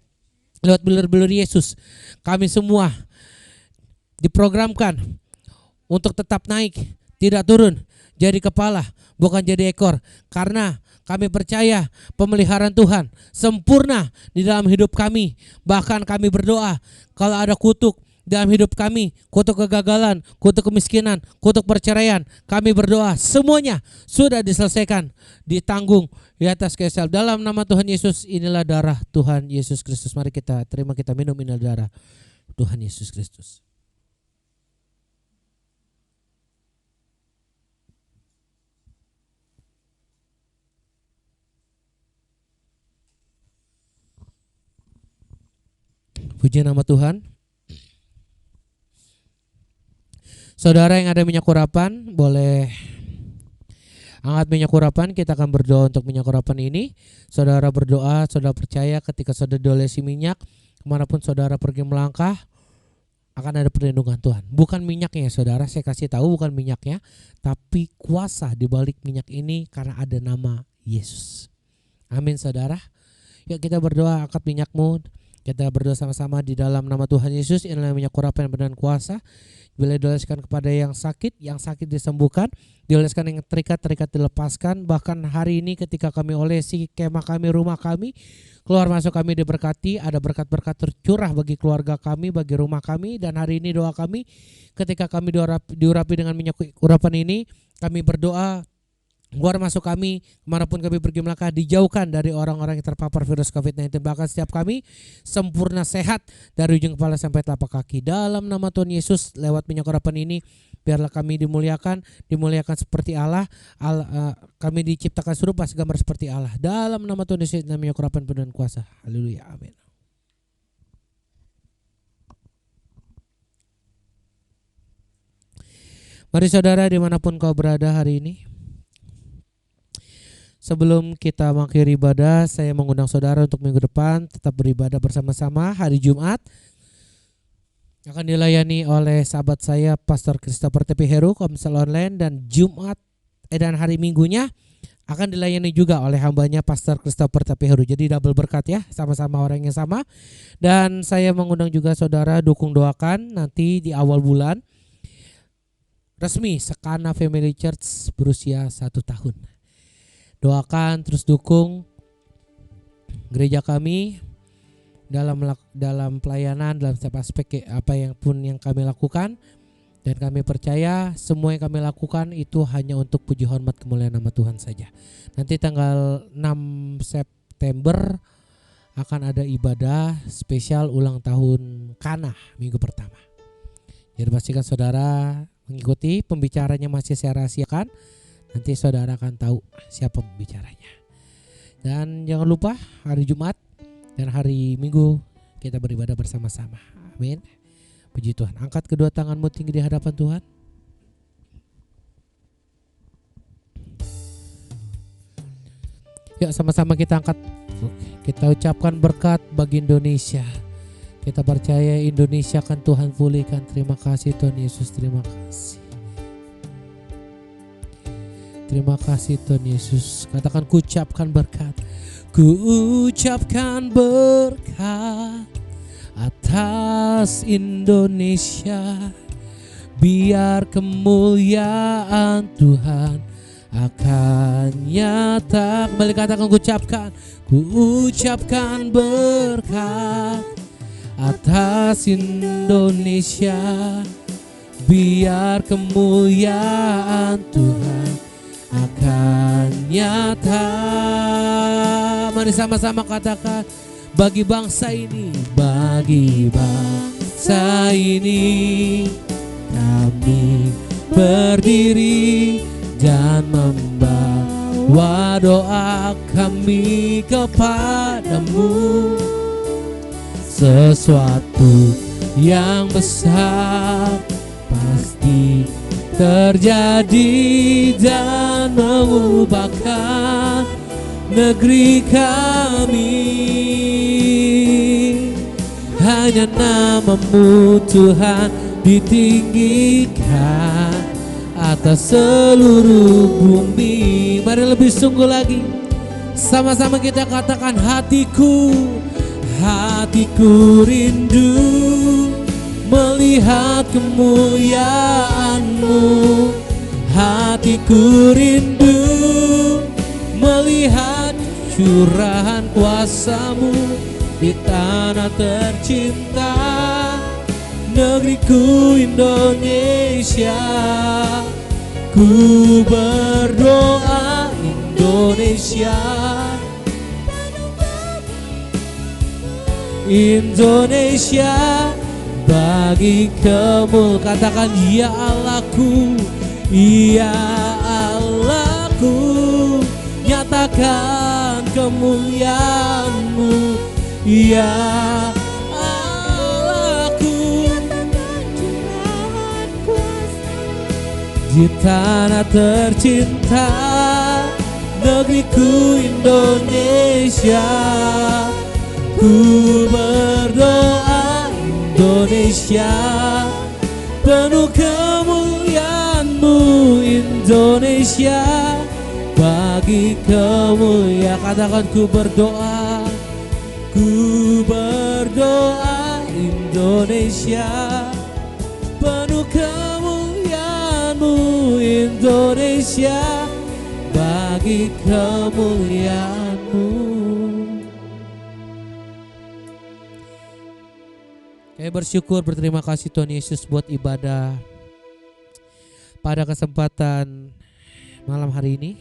lewat bilur-bilur Yesus kami semua diprogramkan untuk tetap naik, tidak turun, jadi kepala bukan jadi ekor. Karena kami percaya pemeliharaan Tuhan sempurna di dalam hidup kami. Bahkan kami berdoa kalau ada kutuk dalam hidup kami, kutuk kegagalan, kutuk kemiskinan, kutuk perceraian, kami berdoa semuanya sudah diselesaikan, ditanggung di atas kayu salib. Dalam nama Tuhan Yesus, inilah darah Tuhan Yesus Kristus. Mari kita terima, kita minum, inilah darah Tuhan Yesus Kristus. Puji nama Tuhan. Saudara yang ada minyak urapan, boleh angkat minyak urapan. Kita akan berdoa untuk minyak urapan ini. Saudara berdoa, saudara percaya ketika saudara diolesi minyak, kemanapun saudara pergi melangkah, akan ada perlindungan Tuhan. Bukan minyaknya saudara, saya kasih tahu bukan minyaknya, tapi kuasa di balik minyak ini karena ada nama Yesus. Amin saudara. Yuk kita berdoa, angkat minyakmu. Kita berdoa sama-sama di dalam nama Tuhan Yesus. Inilah minyak urapan dan kuasa. Bila dioleskan kepada yang sakit disembuhkan. Dioleskan yang terikat dilepaskan. Bahkan hari ini ketika kami olesi kemah kami, rumah kami, keluar masuk kami diberkati. Ada berkat-berkat tercurah bagi keluarga kami, bagi rumah kami. Dan hari ini doa kami, ketika kami diurapi dengan minyak urapan ini, kami berdoa, keluar masuk kami, kemanapun kami pergi melangkah, dijauhkan dari orang-orang yang terpapar virus COVID-19. Bahkan setiap kami sempurna sehat dari ujung kepala sampai telapak kaki. Dalam nama Tuhan Yesus, lewat minyak urapan ini, biarlah kami dimuliakan seperti Allah. Kami diciptakan serupa segambar seperti Allah. Dalam nama Tuhan Yesus, dalam minyak urapan penuh dengan kuasa. Haleluya, amin. Mari saudara dimanapun kau berada hari ini, sebelum kita mengakhiri ibadah, saya mengundang saudara untuk minggu depan tetap beribadah bersama-sama. Hari Jumat akan dilayani oleh sahabat saya Pastor Christopher Tepi Heru, Komsel Online, dan dan hari Minggunya akan dilayani juga oleh hambanya Pastor Christopher Tepi Heru. Jadi double berkat ya, sama-sama orang yang sama. Dan saya mengundang juga saudara dukung doakan nanti di awal bulan resmi Sekana Family Church berusia 1 tahun. Doakan, terus dukung gereja kami dalam pelayanan, dalam setiap aspek apa yang pun yang kami lakukan. Dan kami percaya semua yang kami lakukan itu hanya untuk puji hormat kemuliaan nama Tuhan saja. Nanti tanggal 6 September akan ada ibadah spesial ulang tahun Kana minggu pertama. Jadi pastikan saudara mengikuti, pembicaranya masih saya rahasiakan. Nanti saudara akan tahu siapa pembicaranya. Dan jangan lupa hari Jumat dan hari Minggu kita beribadah bersama-sama. Amin. Puji Tuhan. Angkat kedua tanganmu tinggi di hadapan Tuhan. Yuk sama-sama kita angkat. Kita ucapkan berkat bagi Indonesia. Kita percaya Indonesia akan Tuhan pulihkan. Terima kasih Tuhan Yesus, terima kasih. Terima kasih Tuhan Yesus. Katakan, ku ucapkan berkat. Ku ucapkan berkat atas Indonesia. Biar kemuliaan Tuhan akan nyata. Kembali katakan, ku ucapkan. Ku ucapkan berkat atas Indonesia. Biar kemuliaan Tuhan akan nyata. Mari sama-sama katakan, bagi bangsa ini, bagi bangsa ini kami berdiri dan membawa doa kami kepadamu. Sesuatu yang besar pasti terjadi dan mengubahkan negeri kami. Hanya nama-Mu Tuhan ditinggikan atas seluruh bumi. Mari lebih sungguh lagi, sama-sama kita katakan, hatiku rindu melihat kemuliaan-Mu. Hatiku rindu melihat curahan kuasa-Mu di tanah tercinta, negeriku Indonesia. Ku berdoa Indonesia, Indonesia bagi kemuliaan. Katakan, ya Allahku, ya Allahku, nyatakan kemuliaan-Mu. Ya di tanah tercinta, negeriku Indonesia. Ku berdoa Indonesia, penuh kemuliaan-Mu Indonesia, bagi kemuliaan. Katakan ku berdoa Indonesia, penuh kemuliaan-Mu Indonesia, bagi kemuliaan-Mu. Kami bersyukur, berterima kasih Tuhan Yesus buat ibadah pada kesempatan malam hari ini.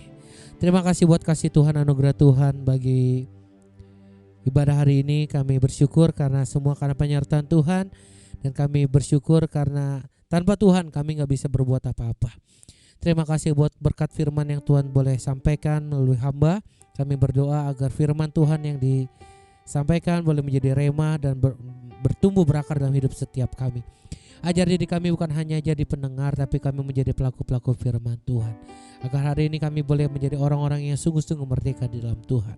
Terima kasih buat kasih Tuhan, anugerah Tuhan bagi ibadah hari ini. Kami bersyukur karena semua karena penyertaan Tuhan, dan kami bersyukur karena tanpa Tuhan kami gak bisa berbuat apa-apa. Terima kasih buat berkat firman yang Tuhan boleh sampaikan melalui hamba. Kami berdoa agar firman Tuhan yang disampaikan boleh menjadi rema dan bertumbuh berakar dalam hidup setiap kami. Ajar diri kami bukan hanya jadi pendengar, tapi kami menjadi pelaku-pelaku firman Tuhan. Agar hari ini kami boleh menjadi orang-orang yang sungguh-sungguh merdeka di dalam Tuhan.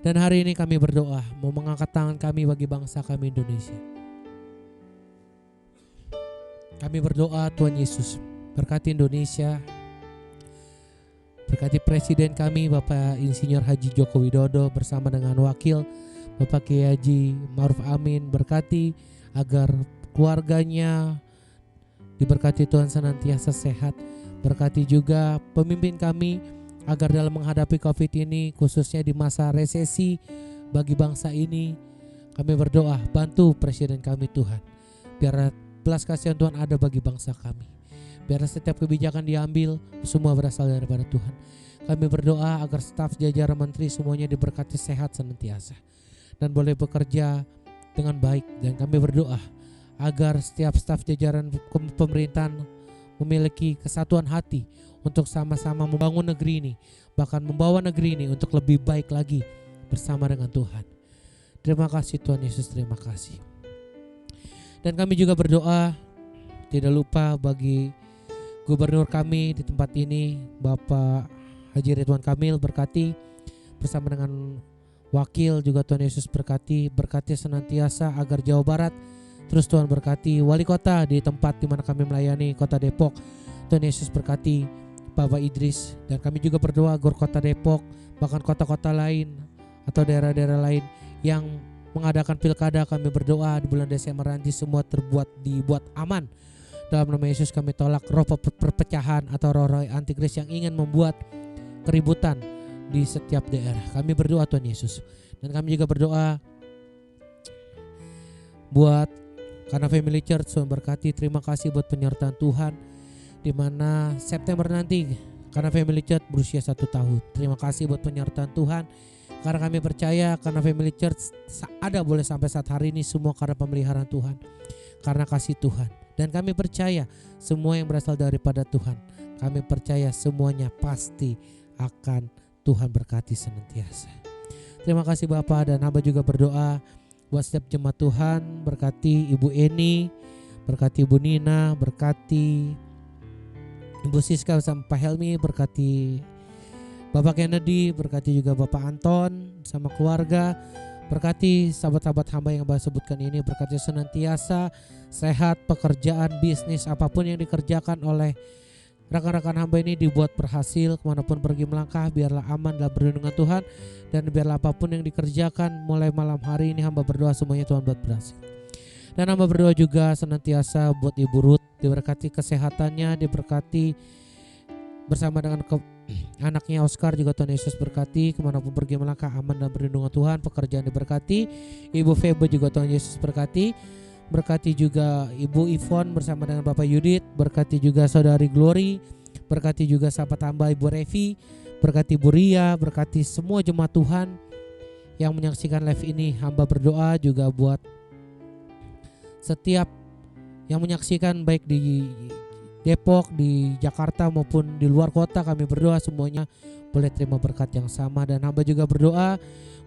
Dan hari ini kami berdoa mau mengangkat tangan kami bagi bangsa kami Indonesia. Kami berdoa Tuhan Yesus, berkati Indonesia, berkati Presiden kami Bapak Insinyur Haji Joko Widodo bersama dengan Wakil Bapak Kiai Haji Ma'ruf Amin. Berkati agar keluarganya diberkati Tuhan senantiasa sehat. Berkati juga pemimpin kami agar dalam menghadapi COVID ini, khususnya di masa resesi bagi bangsa ini, kami berdoa bantu Presiden kami Tuhan, biar belas kasihan Tuhan ada bagi bangsa kami, biar setiap kebijakan diambil semua berasal daripada Tuhan. Kami berdoa agar staf jajaran menteri semuanya diberkati sehat senantiasa dan boleh bekerja dengan baik. Dan kami berdoa agar setiap staf jajaran pemerintahan memiliki kesatuan hati untuk sama-sama membangun negeri ini, bahkan membawa negeri ini untuk lebih baik lagi bersama dengan Tuhan. Terima kasih Tuhan Yesus, terima kasih. Dan kami juga berdoa tidak lupa bagi gubernur kami di tempat ini, Bapak Haji Ridwan Kamil. Berkati bersama dengan wakil juga Tuhan Yesus, berkati senantiasa agar Jawa Barat terus Tuhan berkati. Wali kota di tempat di mana kami melayani, Kota Depok, Tuhan Yesus berkati Bapak Idris. Dan kami juga berdoa agar Kota Depok, bahkan kota-kota lain atau daerah-daerah lain yang mengadakan pilkada, kami berdoa di bulan Desember nanti semua dibuat aman. Dalam nama Yesus kami tolak roh perpecahan atau roh antikris yang ingin membuat keributan di setiap daerah. Kami berdoa Tuhan Yesus. Dan kami juga berdoa buat karena Family Church, Tuhan berkati. Terima kasih buat penyertaan Tuhan, di mana September nanti karena Family Church berusia 1 tahun. Terima kasih buat penyertaan Tuhan, karena kami percaya karena Family Church ada boleh sampai saat hari ini semua karena pemeliharaan Tuhan, karena kasih Tuhan. Dan kami percaya semua yang berasal daripada Tuhan, kami percaya semuanya pasti akan Tuhan berkati senantiasa. Terima kasih Bapak, dan hamba juga berdoa buat setiap jemaat Tuhan. Berkati Ibu Eni, berkati Ibu Nina, berkati Ibu Siska bersama Pak Helmi, berkati Bapak Kennedy, berkati juga Bapak Anton sama keluarga. Berkati sahabat-sahabat hamba yang Bapak sebutkan ini, berkati senantiasa sehat, pekerjaan, bisnis, apapun yang dikerjakan oleh rekan-rekan hamba ini dibuat berhasil, kemanapun pergi melangkah biarlah aman dalam perlindungan Tuhan. Dan biarlah apapun yang dikerjakan mulai malam hari ini, hamba berdoa semuanya Tuhan buat berhasil. Dan hamba berdoa juga senantiasa buat Ibu Ruth, diberkati kesehatannya, diberkati bersama dengan anaknya Oscar juga Tuhan Yesus berkati, kemanapun pergi melangkah aman dan perlindungan Tuhan. Pekerjaan diberkati. Ibu Febe juga Tuhan Yesus berkati. Berkati juga Ibu Ivon bersama dengan Bapak Yudit. Berkati juga Saudari Glory. Berkati juga sahabat hamba Ibu Revi. Berkati Bu Ria. Berkati semua jemaat Tuhan yang menyaksikan live ini. Hamba berdoa juga buat setiap yang menyaksikan baik di Depok, di Jakarta maupun di luar kota. Kami berdoa semuanya boleh terima berkat yang sama. Dan hamba juga berdoa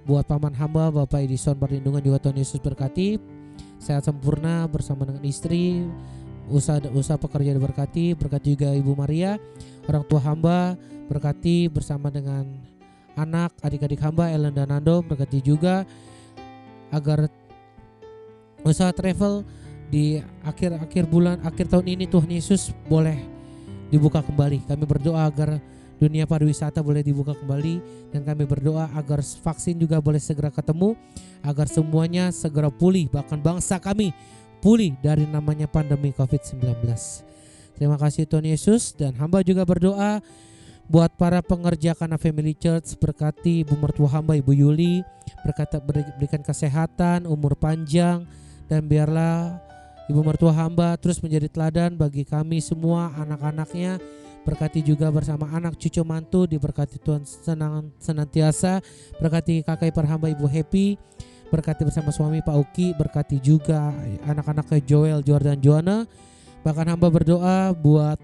buat paman hamba Bapak Edison perlindungan juga Tuhan Yesus berkati, sehat sempurna bersama dengan istri usaha pekerja diberkati, berkati juga Ibu Maria, orang tua hamba, berkati bersama dengan anak, adik-adik hamba Ellen dan Nando, berkati juga agar usaha travel di akhir bulan, akhir tahun ini Tuhan Yesus boleh dibuka kembali. Kami berdoa agar dunia pariwisata boleh dibuka kembali, dan kami berdoa agar vaksin juga boleh segera ketemu, agar semuanya segera pulih, bahkan bangsa kami pulih dari namanya pandemi COVID-19. Terima kasih Tuhan Yesus. Dan hamba juga berdoa buat para pengerja Kana Family Church, berkati ibu mertua hamba Ibu Yuli, berikan kesehatan, umur panjang, dan biarlah ibu mertua hamba terus menjadi teladan bagi kami semua anak-anaknya. Berkati juga bersama anak cucu mantu, diberkati Tuhan senantiasa. Berkati kakak ipar hamba Ibu Happy, berkati bersama suami Pak Uki, berkati juga anak-anaknya Joel, Jordan, Joanna. Bahkan hamba berdoa buat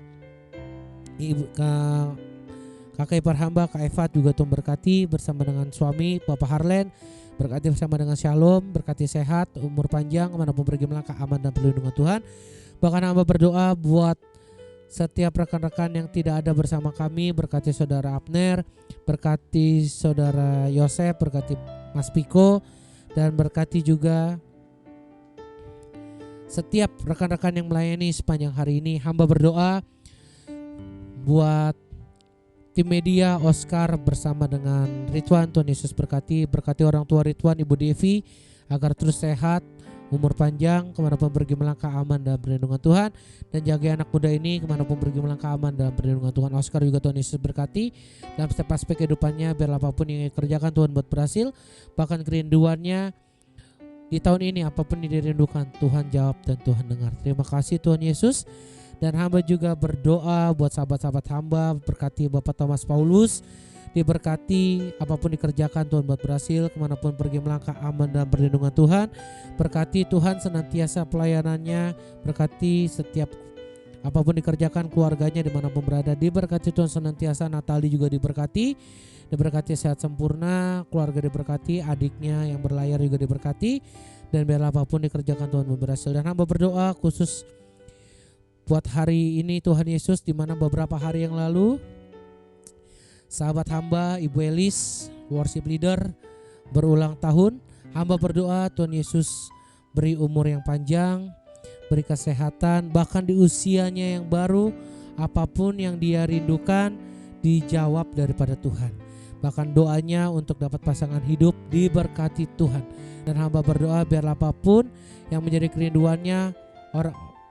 kakak ipar hamba Kak Evat juga Tuhan berkati bersama dengan suami Bapak Harlen, berkati bersama dengan Shalom, berkati sehat, umur panjang, kemanapun pergi melangkah aman dan perlindungan Tuhan. Bahkan hamba berdoa buat setiap rekan-rekan yang tidak ada bersama kami, berkati saudara Abner, berkati saudara Yosef, berkati Mas Piko, dan berkati juga setiap rekan-rekan yang melayani sepanjang hari ini. Hamba berdoa buat tim media Oscar bersama dengan Ridwan, Tuhan Yesus berkati orang tua Ridwan, Ibu Devi, agar terus sehat, umur panjang, kemanapun pergi melangkah aman dalam perlindungan Tuhan, dan jaga anak muda ini kemanapun pergi melangkah aman dalam perlindungan Tuhan. Oscar juga Tuhan Yesus berkati dalam setiap aspek kehidupannya, biar apapun yang dikerjakan Tuhan buat berhasil, bahkan kerinduannya di tahun ini apapun yang dirindukan Tuhan jawab dan Tuhan dengar. Terima kasih Tuhan Yesus. Dan hamba juga berdoa buat sahabat-sahabat hamba, berkati Bapak Thomas Paulus, diberkati apapun dikerjakan Tuhan buat berhasil, kemanapun pergi melangkah aman dalam perlindungan Tuhan. Berkati Tuhan senantiasa pelayanannya, berkati setiap apapun dikerjakan keluarganya dimanapun berada, diberkati Tuhan senantiasa. Natali juga diberkati sehat sempurna, keluarga diberkati, adiknya yang berlayar juga diberkati, dan biarlah apapun dikerjakan Tuhan berhasil. Dan hamba berdoa khusus buat hari ini Tuhan Yesus, di mana beberapa hari yang lalu sahabat hamba Ibu Elis, worship leader, berulang tahun. Hamba berdoa Tuhan Yesus beri umur yang panjang, beri kesehatan, bahkan di usianya yang baru apapun yang dia rindukan dijawab daripada Tuhan. Bahkan doanya untuk dapat pasangan hidup diberkati Tuhan. Dan hamba berdoa biarlah apapun yang menjadi kerinduannya,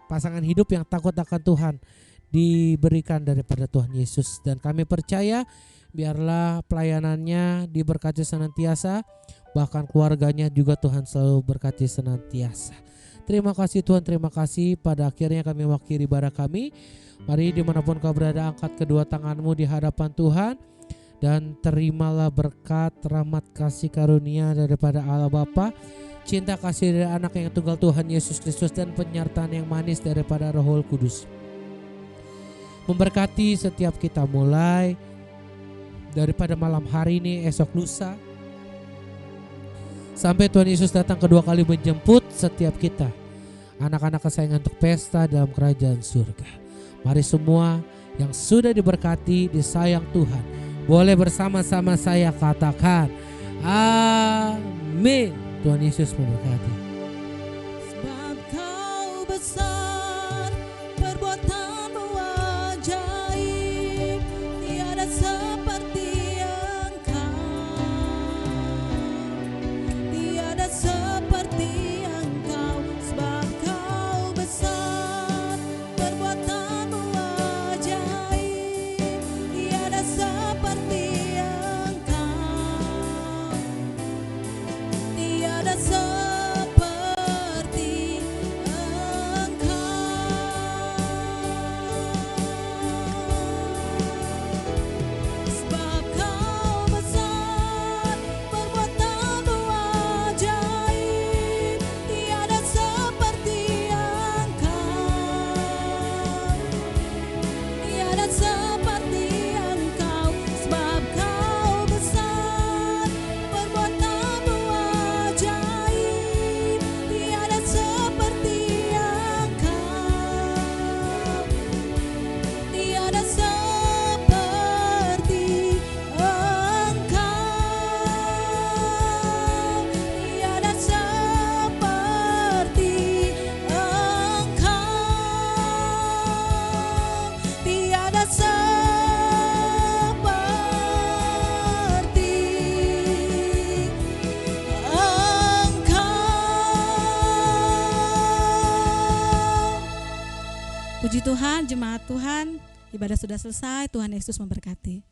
pasangan hidup yang takut akan Tuhan diberikan daripada Tuhan Yesus. Dan kami percaya biarlah pelayanannya diberkati senantiasa, bahkan keluarganya juga Tuhan selalu berkati senantiasa. Terima kasih Tuhan, terima kasih. Pada akhirnya kami mengakhiri ibadah kami. Mari dimanapun kau berada, angkat kedua tanganmu di hadapan Tuhan, dan terimalah berkat, rahmat, kasih karunia daripada Allah Bapa, cinta kasih dari anak yang tunggal Tuhan Yesus Kristus, dan penyertaan yang manis daripada Roh Kudus memberkati setiap kita mulai daripada malam hari ini, esok lusa, sampai Tuhan Yesus datang kedua kali menjemput setiap kita, anak-anak kesayangan, untuk pesta dalam kerajaan surga. Mari semua yang sudah diberkati, disayang Tuhan, boleh bersama-sama saya katakan amin. Tuhan Yesus memberkati. Sebab kau besar, perbuatanmu ajaib, tiada seperti engkau, tiada seperti engkau. Sebab kau besar, perbuatanmu ajaib, tiada seperti engkau, tiada seperti Puji Tuhan, jemaat Tuhan, ibadah sudah selesai. Tuhan Yesus memberkati.